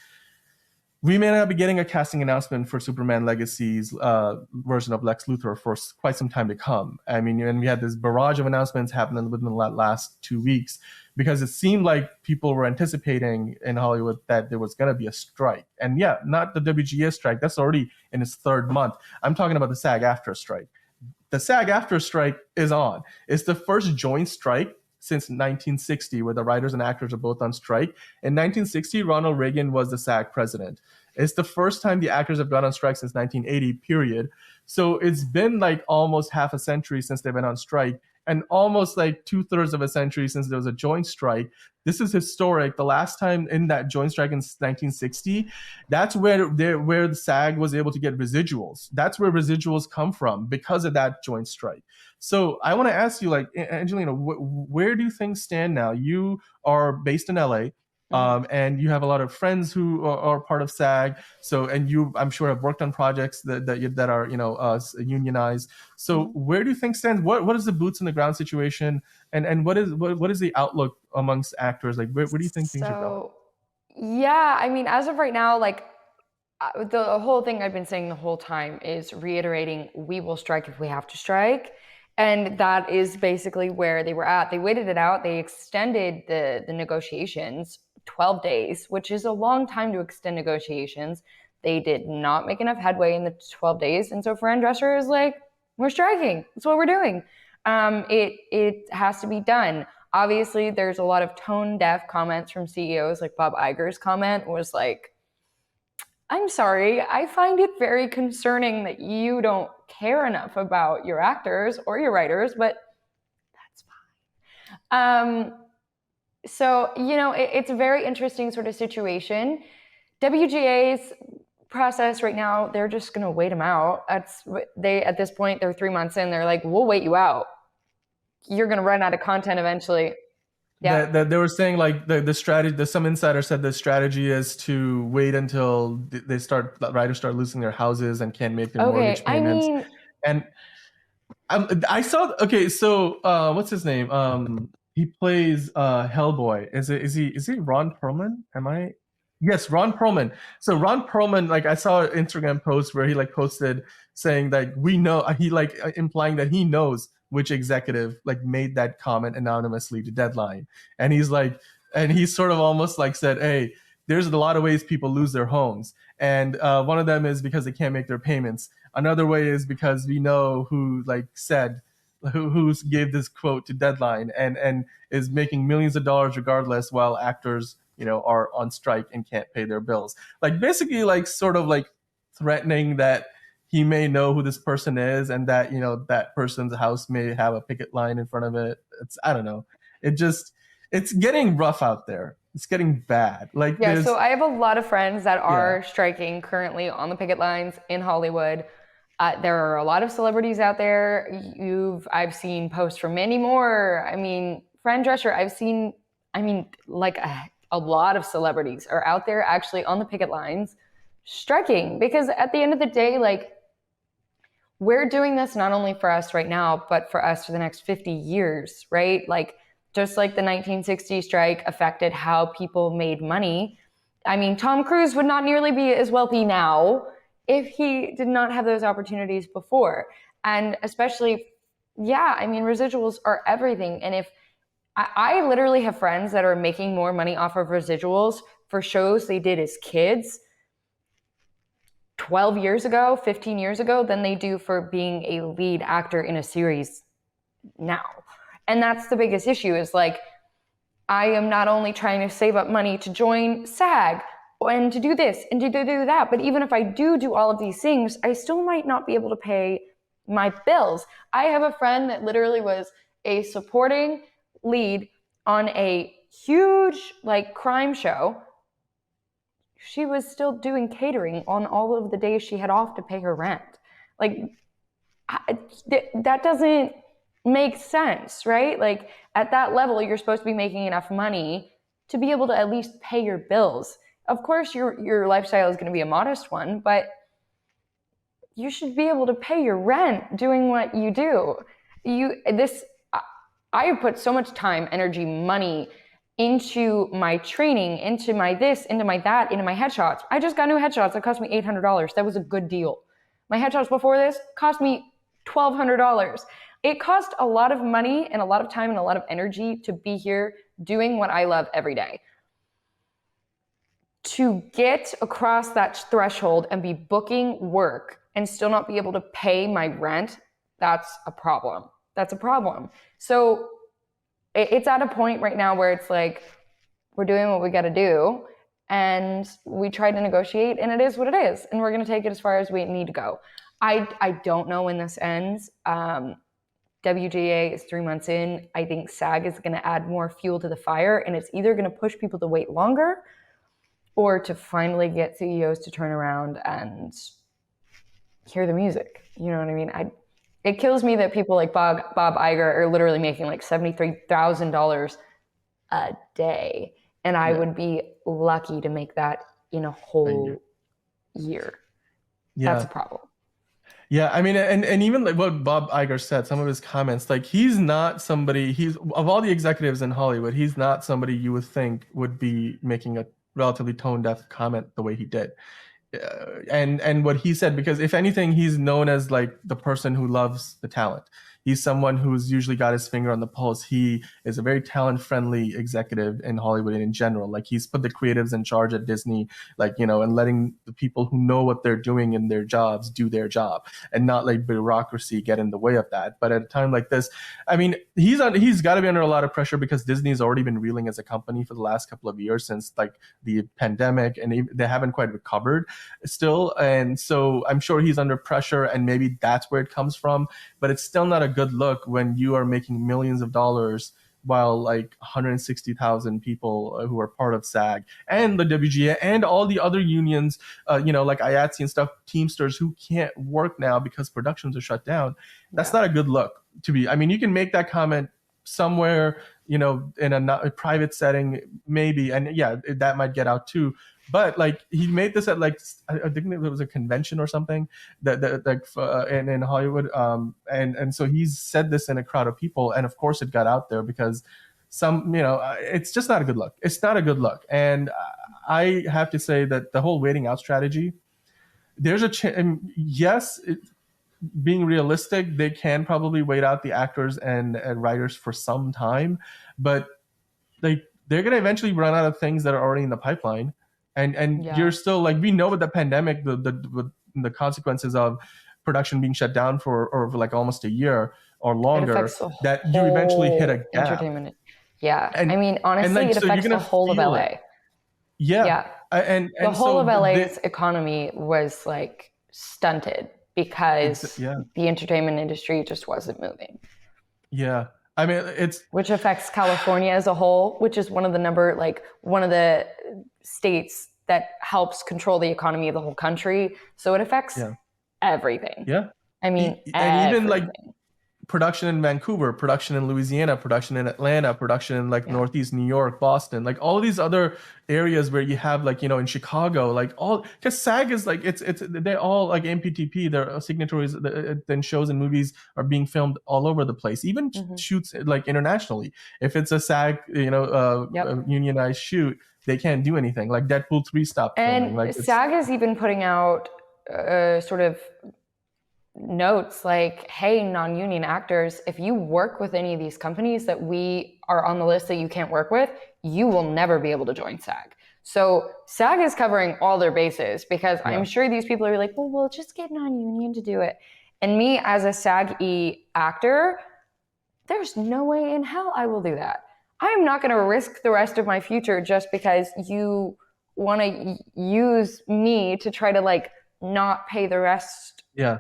we may not be getting a casting announcement for Superman Legacy's version of Lex Luthor for quite some time to come. I mean, and we had this barrage of announcements happening within the last 2 weeks because it seemed like people were anticipating in Hollywood that there was going to be a strike. And yeah, not the WGA strike. That's already in its third month. I'm talking about the SAG-AFTRA strike. The SAG-AFTRA strike is on. It's the first joint strike since 1960, where the writers and actors are both on strike. In 1960, Ronald Reagan was the SAG president. It's the first time the actors have gone on strike since 1980, period. So it's been like almost half a century since they've been on strike, and almost like 2/3 of a century since there was a joint strike. This is historic. The last time in that joint strike in 1960, that's where the SAG was able to get residuals. That's where residuals come from because of that joint strike. So I want to ask you, like, Angelina, where do things stand now? You are based in LA, Mhm. and you have a lot of friends who are part of SAG. So, and you, I'm sure, have worked on projects that are unionized. So, Mhm. where do things stand? What is the boots on the ground situation, and what is the outlook amongst actors? Like, where do you think things are going? So, yeah, I mean, as of right now, like the whole thing I've been saying the whole time is reiterating we will strike if we have to strike. And that is basically where they were at. They waited it out. They extended the negotiations 12 days, which is a long time to extend negotiations. They did not make enough headway in the 12 days. And so Fran Drescher is like, we're striking. That's what we're doing. It has to be done. Obviously, there's a lot of tone deaf comments from CEOs. Like Bob Iger's comment was like, I'm sorry, I find it very concerning that you don't care enough about your actors or your writers, but that's fine. So, it's a very interesting sort of situation. WGA's process right now, they're just going to wait them out. At this point, they're 3 months in. They're like, we'll wait you out. You're going to run out of content eventually. Yeah. That they were saying like the strategy. Some insider said the strategy is to wait until the writers start losing their houses and can't make their Okay. mortgage I payments. mean, And I saw. Okay, so what's his name? He plays Hellboy. Is he Ron Perlman? Am I? Yes, Ron Perlman. So Ron Perlman, like I saw an Instagram post where he like posted saying like we know he like implying that he knows which executive like made that comment anonymously to Deadline, and he's like, and he sort of almost like said, hey, there's a lot of ways people lose their homes, and one of them is because they can't make their payments. Another way is because we know who like said who gave this quote to Deadline and is making millions of dollars regardless, while actors are on strike and can't pay their bills. Like basically like sort of like threatening that he may know who this person is and that that person's house may have a picket line in front of it. It's I don't know. It just it's getting rough out there. It's getting bad. Like Yeah, so there's I have a lot of friends that yeah. are striking currently on the picket lines in Hollywood. There are a lot of celebrities out there. I've seen posts from Mandy Moore. I mean, Fran Drescher. I mean, like a lot of celebrities are out there actually on the picket lines striking because at the end of the day, like we're doing this not only for us right now, but for us for the next 50 years, right? Like, just like the 1960 strike affected how people made money. I mean, Tom Cruise would not nearly be as wealthy now if he did not have those opportunities before. And especially, yeah, I mean, residuals are everything. And if I literally have friends that are making more money off of residuals for shows they did as kids 12 years ago, 15 years ago, than they do for being a lead actor in a series now. And that's the biggest issue is like, I am not only trying to save up money to join SAG and to do this and to do that, but even if I do all of these things, I still might not be able to pay my bills. I have a friend that literally was a supporting lead on a huge like crime show. She was still doing catering on all of the days she had off to pay her rent. Like, that doesn't make sense, right? Like, at that level, you're supposed to be making enough money to be able to at least pay your bills. Of course, your lifestyle is going to be a modest one, but you should be able to pay your rent doing what you do. I have put so much time, energy, money into my training, into my this, into my that, into my headshots. I just got new headshots that cost me $800. That was a good deal. My headshots before this cost me $1,200. It cost a lot of money and a lot of time and a lot of energy to be here doing what I love every day. To get across that threshold and be booking work and still not be able to pay my rent, that's a problem. That's a problem. So it's at a point right now where it's like, we're doing what we got to do. And we try to negotiate, and it is what it is. And we're going to take it as far as we need to go. I don't know when this ends. WGA is 3 months in. I think SAG is going to add more fuel to the fire, and it's either going to push people to wait longer or to finally get CEOs to turn around and hear the music. You know what I mean? It kills me that people like Bob Iger are literally making like $73,000 a day, and I would be lucky to make that in a whole year. That's Yeah. a problem. Yeah, I mean, and even like what Bob Iger said, some of his comments, like he's not somebody, he's of all the executives in Hollywood, he's not somebody you would think would be making a relatively tone deaf comment the way he did. And what he said, because if anything, he's known as like the person who loves the talent. He's someone who's usually got his finger on the pulse. He is a very talent friendly executive in Hollywood and in general. Like he's put the creatives in charge at Disney, like, you know, and letting the people who know what they're doing in their jobs do their job and not like bureaucracy get in the way of that. But at a time like this, I mean, he's got to be under a lot of pressure because Disney's already been reeling as a company for the last couple of years since like the pandemic, and they haven't quite recovered still. And so I'm sure he's under pressure, and maybe that's where it comes from. But it's still not a good look when you are making millions of dollars while like 160,000 people who are part of SAG and the WGA and all the other unions, you know, like IATSE and stuff, Teamsters who can't work now because productions are shut down. That's not a good look to be. I mean, you can make that comment somewhere, you know, in a private setting, maybe, and yeah, that might get out too. But like he made this at like I think it was a convention or something that like in Hollywood, and so he's said this in a crowd of people, and of course it got out there because some, you know, it's just not a good look. It's not a good look, and I have to say that the whole waiting out strategy, there's yes, being realistic, they can probably wait out the actors and writers for some time, but they're going to eventually run out of things that are already in the pipeline, and you're still like, we know with the pandemic the consequences of production being shut down for like almost a year or longer, that you eventually hit a gap. Entertainment. Yeah. And I mean, honestly, like, it so affects the whole of LA. it. Yeah. And the whole so of LA's economy was like stunted because yeah. the entertainment industry just wasn't moving. Yeah. I mean, it's which affects California as a whole, which is one of the states that helps control the economy of the whole country. So it affects yeah, everything. yeah. I mean, And even like everything. production in Vancouver, production in Louisiana, production in Atlanta, production in like Yeah. Northeast New York, Boston, like all these other areas where you have like, in Chicago, like all, because SAG is like, it's they're all like MPTP, their signatories, then shows and movies are being filmed all over the place, even Mm-hmm. shoots like internationally. If it's a SAG, Yep. unionized shoot, they can't do anything. Like Deadpool 3 stopped filming. And Like it's, SAG is even putting out sort of notes like, hey, non-union actors, if you work with any of these companies that we are on the list that you can't work with, you will never be able to join SAG. So SAG is covering all their bases, because yeah, I'm sure these people are like, well, we'll just get non-union to do it. And me as a SAG-E actor, there's no way in hell I will do that. I'm not going to risk the rest of my future just because you want to use me to try to like not pay the rest. yeah,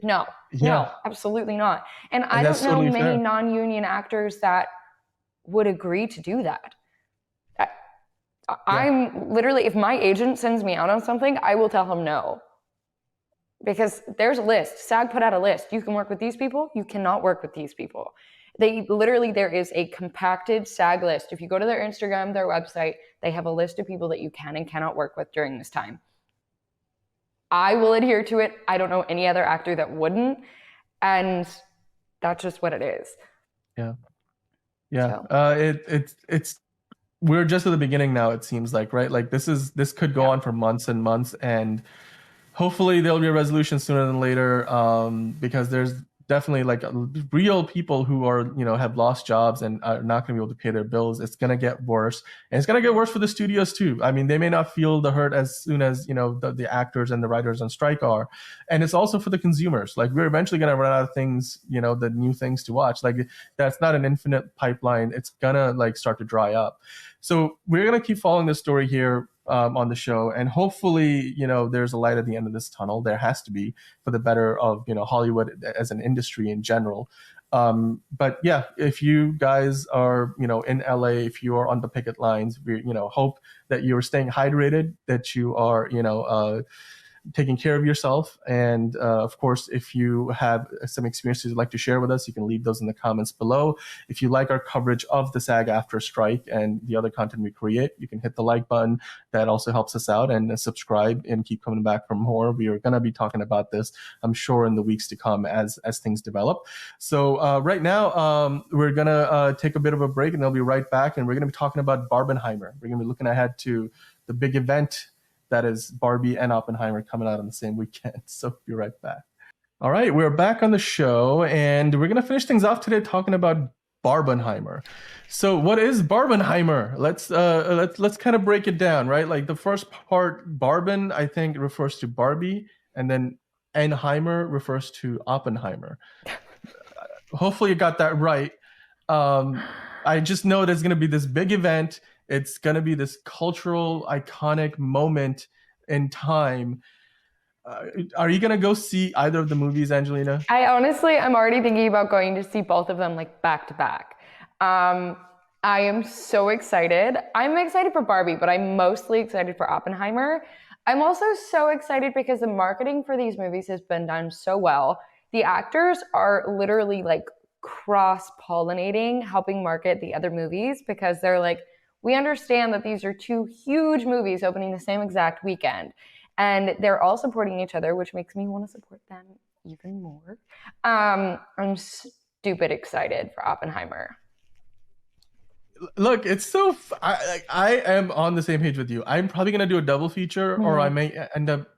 No, yeah. no, absolutely not. And I And don't that's know totally many fair. non-union actors that would agree to do that. Yeah, I'm literally, if my agent sends me out on something, I will tell him no. Because there's a list. SAG put out a list. You can work with these people, you cannot work with these people. There is a compacted SAG list. If you go to their Instagram, their website, they have a list of people that you can and cannot work with during this time. I will adhere to it. I don't know any other actor that wouldn't. And that's just what it is. yeah, yeah. So, It's we're just at the beginning now, it seems like, right? Like this could go yeah. on for months and months, and hopefully there'll be a resolution sooner than later, because there's definitely like real people who are, have lost jobs and are not going to be able to pay their bills. It's going to get worse, and it's going to get worse for the studios too. I mean, they may not feel the hurt as soon as, the actors and the writers on strike are. And it's also for the consumers. Like, we're eventually going to run out of things, the new things to watch. Like, that's not an infinite pipeline. It's going to like start to dry up. So we're going to keep following this story here, on the show, and hopefully, there's a light at the end of this tunnel. There has to be, for the better of, Hollywood as an industry in general. But yeah, if you guys are, in LA, if you are on the picket lines, we, hope that you are staying hydrated, that you are, taking care of yourself. And of course, if you have some experiences you'd like to share with us, you can leave those in the comments below. If you like our coverage of the SAG after strike and the other content we create, you can hit the like button. That also helps us out, and subscribe and keep coming back for more. We are going to be talking about this, I'm sure, in the weeks to come as things develop. So right now, we're going to take a bit of a break, and they'll be right back. And we're going to be talking about Barbenheimer. We're going to be looking ahead to the big event that is Barbie and Oppenheimer coming out on the same weekend. So be right back. All right, we're back on the show, and we're gonna finish things off today talking about Barbenheimer. So, what is Barbenheimer? Let's kind of break it down, right? Like the first part, Barben, I think refers to Barbie, and then Enheimer refers to Oppenheimer. Hopefully, you got that right. I just know there's gonna be this big event. It's gonna be this cultural, iconic moment in time. Are you gonna go see either of the movies, Angelina? I'm already thinking about going to see both of them like back to back. I am so excited. I'm excited for Barbie, but I'm mostly excited for Oppenheimer. I'm also so excited because the marketing for these movies has been done so well. The actors are literally like cross pollinating, helping market the other movies, because they're like, we understand that these are two huge movies opening the same exact weekend. And they're all supporting each other, which makes me want to support them even more. I'm stupid excited for Oppenheimer. Look, it's so. I am on the same page with you. I'm probably gonna do a double feature, or I Mm-hmm. may end up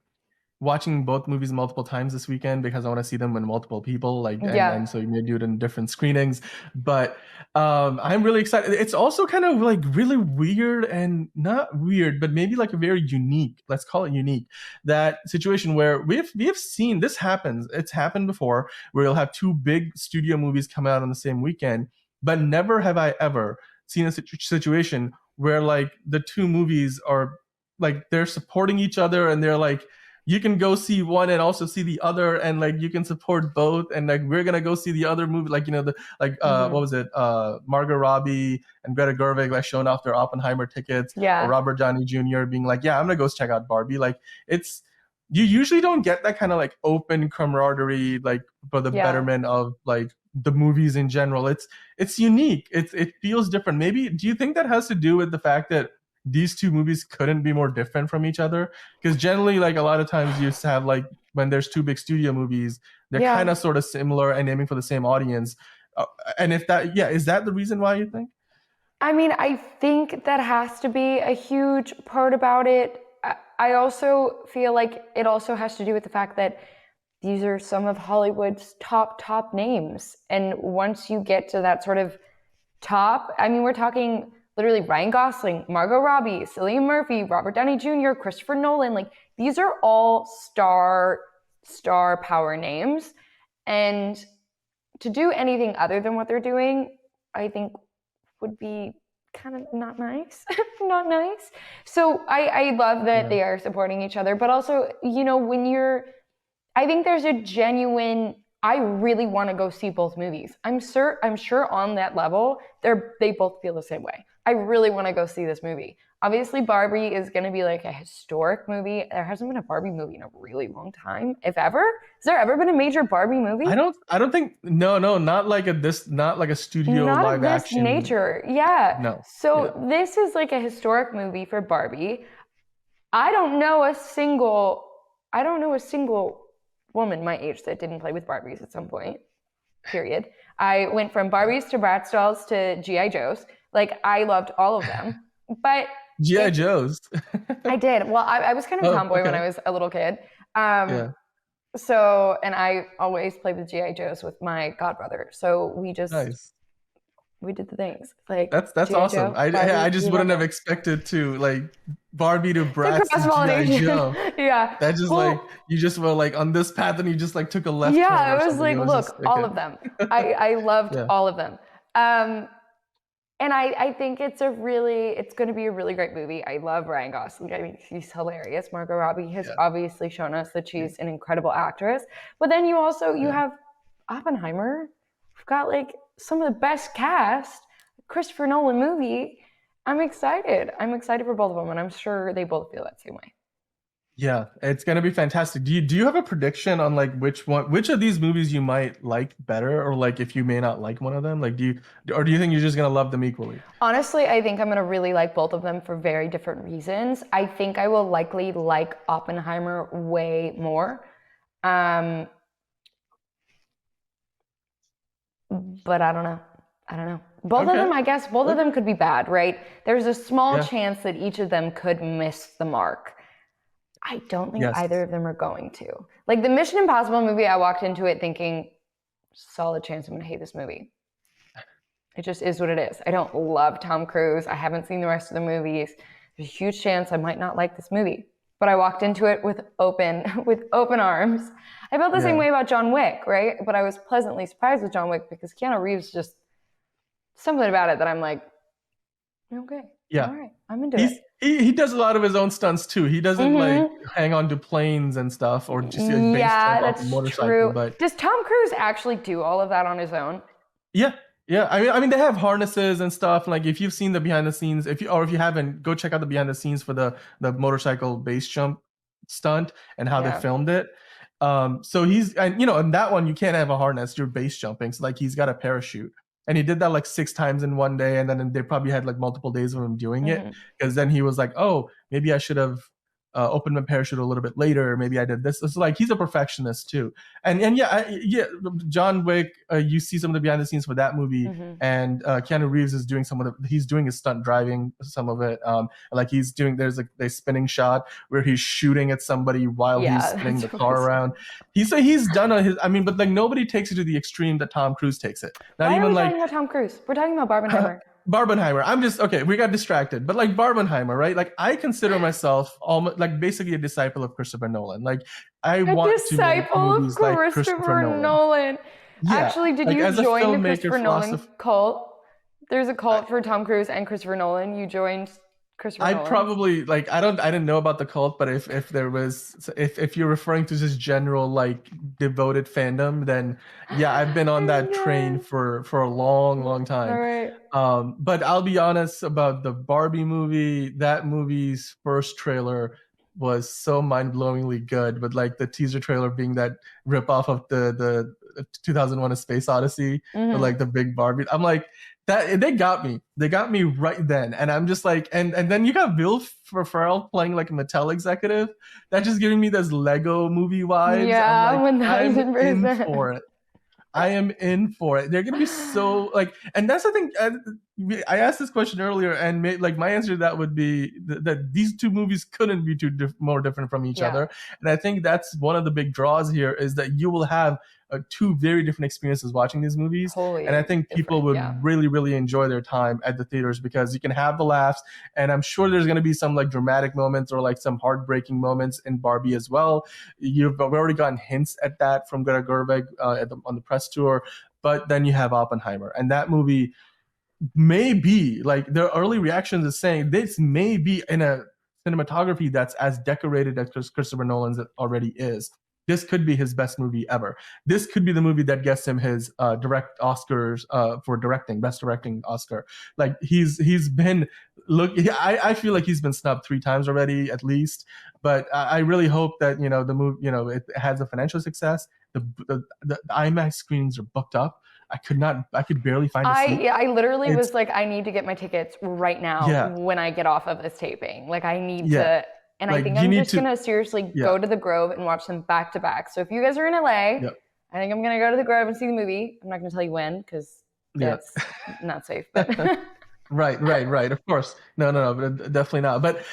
watching both movies multiple times this weekend because I want to see them with multiple people. Like, and Yeah. so you may do it in different screenings. But I'm really excited. It's also kind of like really weird, and not weird, but maybe like a very unique. Let's call it unique. That situation where we have seen this happens. It's happened before, where you'll have two big studio movies come out on the same weekend. But never have I ever seen a situation where like the two movies are like they're supporting each other, and they're like you can go see one and also see the other, and like you can support both, and like we're gonna go see the other movie, like the like what Hmm. was it, Margot Robbie and Greta Gerwig like showing off their Oppenheimer tickets, or Yeah. Robert Downey Jr. being like, yeah, I'm gonna go check out Barbie. Like it's you usually don't get that kind of like open camaraderie like for the Yeah. betterment of like the movies in general. It's unique. It feels different. Maybe do you think that has to do with the fact that these two movies couldn't be more different from each other? Because generally, like a lot of times, you have like when there's two big studio movies, they're kind Yeah. of sort of similar and aiming for the same audience. And if that, yeah, is that the reason why you think? I mean, I think that has to be a huge part about it. I also feel like it also has to do with the fact that these are some of Hollywood's top names. And once you get to that sort of top, I mean, we're talking literally Ryan Gosling, Margot Robbie, Cillian Murphy, Robert Downey Jr., Christopher Nolan. Like these are all star power names. And to do anything other than what they're doing, I think would be kind of not nice. Not nice. So I love that Yeah. they are supporting each other, but also, when you're, I think there's a genuine, I really want to go see both movies. I'm sure on that level, they both feel the same way. I really want to go see this movie. Obviously, Barbie is going to be like a historic movie. There hasn't been a Barbie movie in a really long time, if ever. Has there ever been a major Barbie movie? I don't think, no, not like not like a studio Not of live this action. nature. Yeah. No. Yeah. So this is like a historic movie for Barbie. I don't know a single I don't know a single woman my age that didn't play with Barbies at some point. Period. I went from Barbies to Bratz dolls to GI Joes. Like I loved all of them. But GI it Joes. I did. Well, I was kind of a Oh, tomboy when okay. I was a little kid. Um Yeah. so, and I always played with GI Joes with my godbrother. So Nice. we did the things like That's GI awesome. Joe, I Barbie. We just loved wouldn't have them. expected to like Barbie to The Bratz to cross GI pollination. Joe. Yeah. That just like Well, you just were like on this path and you just like took a left turn yeah. or It was something. It like, was just look, all okay. of them. I loved Yeah. all of them. Um, and I think it's going to be a really great movie. I love Ryan Gosling. I mean, he's hilarious. Margot Robbie has Yeah. obviously shown us that Yeah. she's an incredible actress. But then you Yeah. have Oppenheimer. We've got like some of the best cast. Christopher Nolan movie. I'm excited. I'm excited for both of them, and I'm sure they both feel that same way. Yeah, it's gonna be fantastic. Do you have a prediction on like which of these movies you might like better, or like if you may not like one of them? Like do you think you're just gonna love them equally? Honestly, I think I'm going to really like both of them for very different reasons. I think I will likely like Oppenheimer way more. Um, but I don't know. I don't know. Both of Okay. them, I guess, both of Okay. them could be bad, right? There's a small Yeah. chance that each of them could miss the mark. I don't think either Yes. of them are going to. Like the Mission Impossible movie, I walked into it thinking, solid chance I'm going to hate this movie. It just is what it is. I don't love Tom Cruise. I haven't seen the rest of the movies. There's a huge chance I might not like this movie. But I walked into it with open with open arms. I felt the same Yeah. way about John Wick, right? But I was pleasantly surprised with John Wick because Keanu Reeves just something about it that I'm like, okay, all Yeah. right, I'm into it. He does a lot of his own stunts too. He doesn't like Mm-hmm. hang on to planes and stuff or just like base Yeah, jump off a that's motorcycle, true. but Does Tom Cruise actually do all of that on his own? yeah, yeah. I mean, they have harnesses and stuff. Like if you've seen the behind the scenes, if you haven't, go check out the behind the scenes for the motorcycle base jump stunt and how they Yeah. filmed it. So he's and in that one you can't have a harness. You're base jumping, so like he's got a parachute, and he did that like 6 times in one day, and then they probably had like multiple days of him doing it Mm-hmm. because then he was like, oh, maybe I should have. Opened my parachute a little bit later. Maybe I did this. It's like he's a perfectionist too, and yeah, yeah. John Wick. You see some of the behind the scenes for that movie, Mm-hmm. and Keanu Reeves is doing he's doing his stunt driving some of it. Like he's doing there's a spinning shot where he's shooting at somebody while he's Yeah, spinning that's the really car around. He's done on his. I mean, but like nobody takes it to the extreme that Tom Cruise takes it. Not Why are even we like talking about Tom Cruise? We're talking about Barbenheimer. Barbenheimer. I'm just okay. We got distracted, but like Barbenheimer, right? Like I consider myself almost like basically a disciple of Christopher Nolan. Like I A want to make disciple of movies like Christopher Christopher Nolan. Nolan. Yeah, Actually, did like you as a join the filmmaker, Christopher Nolan philosopher. cult? There's a I, cult for Tom Cruise and Christopher Nolan. You joined Christopher I Nolan's. probably like I didn't know about the cult, but if there was if you're referring to just general like devoted fandom, then yeah, I've been on that train Yeah. for a long All time. right. But I'll be honest about the Barbie movie. That movie's first trailer was so mind-blowingly good, with like the teaser trailer being that rip off of the 2001: A Space Odyssey, with Mm-hmm. like the big Barbie. I'm like that they got me. They got me right then, and I'm just like, and then you got Will Ferrell playing like a Mattel executive. That just giving me those Lego movie vibes. I'm Yeah, like, I'm in 1000%. for it. I am in for it. They're gonna be so like, and that's the thing. I asked this question earlier, and like my answer to that would be that these two movies couldn't be more different from each Yeah, other. And I think that's one of the big draws here is that you will have two very different experiences watching these movies. And I totally think people different. would Yeah. really enjoy their time at the theaters because you can have the laughs, and I'm sure there's gonna be some like dramatic moments or like some heartbreaking moments in Barbie as well. We've already gotten hints at that from Greta Gerwig on the press tour. But then you have Oppenheimer, and that movie may be like the early reactions is saying this may be in a cinematography that's as decorated as Christopher Nolan's already is. This could be his best movie ever. This could be the movie that gets him his direct Oscars for directing, best directing Oscar. Like he's been I feel like he's been snubbed 3 times already at least. But I really hope that the movie it has a financial success. The IMAX screenings are booked up. I could barely find a seat. I literally It's was like, I need to get my tickets right now yeah, when I get off of this taping. Like, I need yeah. to, and I Like think you I'm need just to, gonna seriously yeah, go to the Grove and watch them back to back. So if you guys are in LA, yeah, I think I'm gonna go to the Grove and see the movie. I'm not gonna tell you when because yeah. that's not safe, but Right. Of course. No, but definitely not. But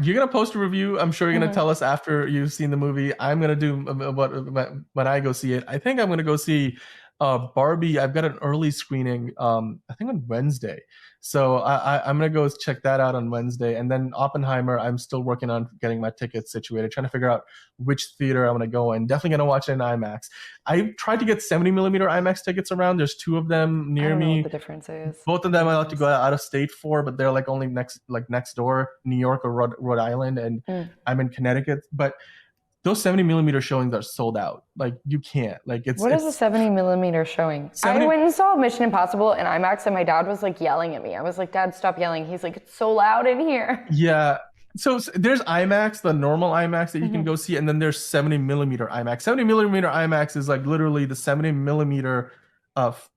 you're gonna post a review. I'm sure you're gonna Mhm. tell us after you've seen the movie. I'm gonna do what when I go see it. I think I'm gonna go see Barbie. I've got an early screening. I think on Wednesday. So I'm gonna go check that out on Wednesday. And then Oppenheimer. I'm still working on getting my tickets situated, trying to figure out which theater I'm gonna go in. Definitely gonna watch it in IMAX. I tried to get 70 millimeter IMAX tickets around. There's 2 of them I near don't know what the me. difference is. Both of To be them I like to go honest. out of state for, but they're like only next door, New York or Rhode Island, and Mm. I'm in Connecticut. But those 70 millimeter showings are sold out. Like you can't. Like What is a it's 70 millimeter showing? I 70. went and saw Mission Impossible in IMAX, and my dad was like yelling at me. I was like, Dad, stop yelling. He's like, it's so loud in here. Yeah. So there's IMAX, the normal IMAX that you can Mhm. go see, and then there's 70 millimeter IMAX. 70 millimeter IMAX is like literally the 70 millimeter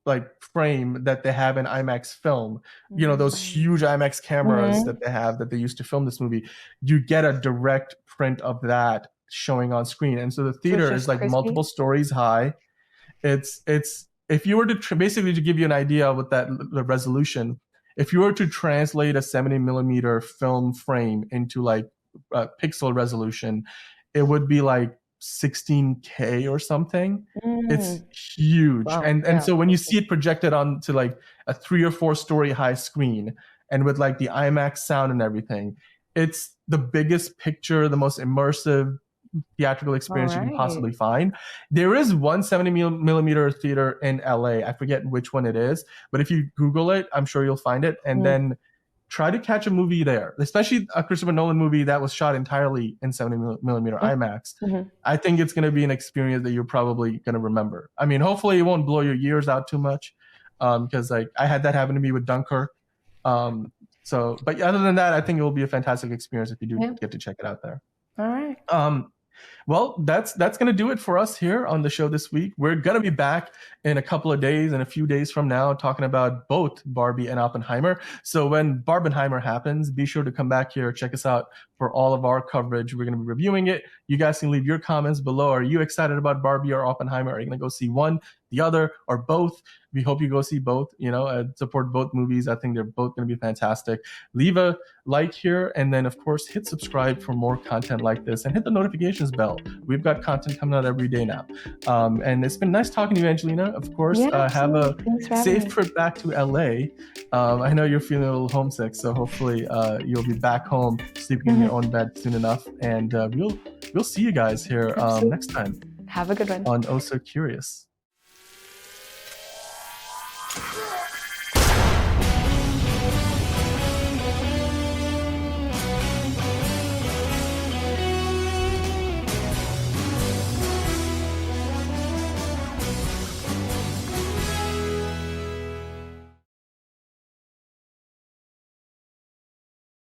like frame that they have in IMAX film. Those huge IMAX cameras that Mhm. they have that they used to film this movie. You get a direct print of that showing on screen, and so the So it's theater is just like multiple crispy. stories high. It's if you were to basically to give you an idea with that the resolution, if you were to translate a 70 millimeter film frame into like pixel resolution, it would be like 16K or something. It's Mm. huge. Wow. And Yeah. so when you That's see it projected onto like a 3 or 4 story high screen and with like the IMAX sound and everything, it's the biggest picture, the most immersive theatrical all experience you can right. possibly find. There is one 70 millimeter theater in LA. I forget which one it is, but if you Google it, I'm sure you'll find it. And Mm. then try to catch a movie there, especially a Christopher Nolan movie that was shot entirely in 70 millimeter IMAX. Mm-hmm. I think it's going to be an experience that you're probably going to remember. I mean, hopefully it won't blow your ears out too much, because like I had that happen to me with Dunkirk. Um, but other than that, I think it will be a fantastic experience if you do Yeah. get to check it out there. All right. Well, that's gonna do it for us here on the show this week. We're gonna be back in a couple of days and a few days from now talking about both Barbie and Oppenheimer. So when Barbenheimer happens, be sure to come back here, check us out for all of our coverage. We're gonna be reviewing it. You guys can leave your comments below. Are you excited about Barbie or Oppenheimer? Are you gonna go see one, the other, or both? We hope you go see both. Support both movies. I think they're both gonna be fantastic. Leave a like here, and then of course hit subscribe for more content like this, and hit the notifications bell. We've got content coming out every day now. And it's been nice talking to you, Angelina. Of course, Yeah, have absolutely. a Thanks for having safe me. trip back to LA. I know you're feeling a little homesick, so hopefully you'll be back home sleeping in your Mm-hmm. own bed soon enough. And we'll see you guys here next Absolutely. time Have a good one. on Oh So Curious.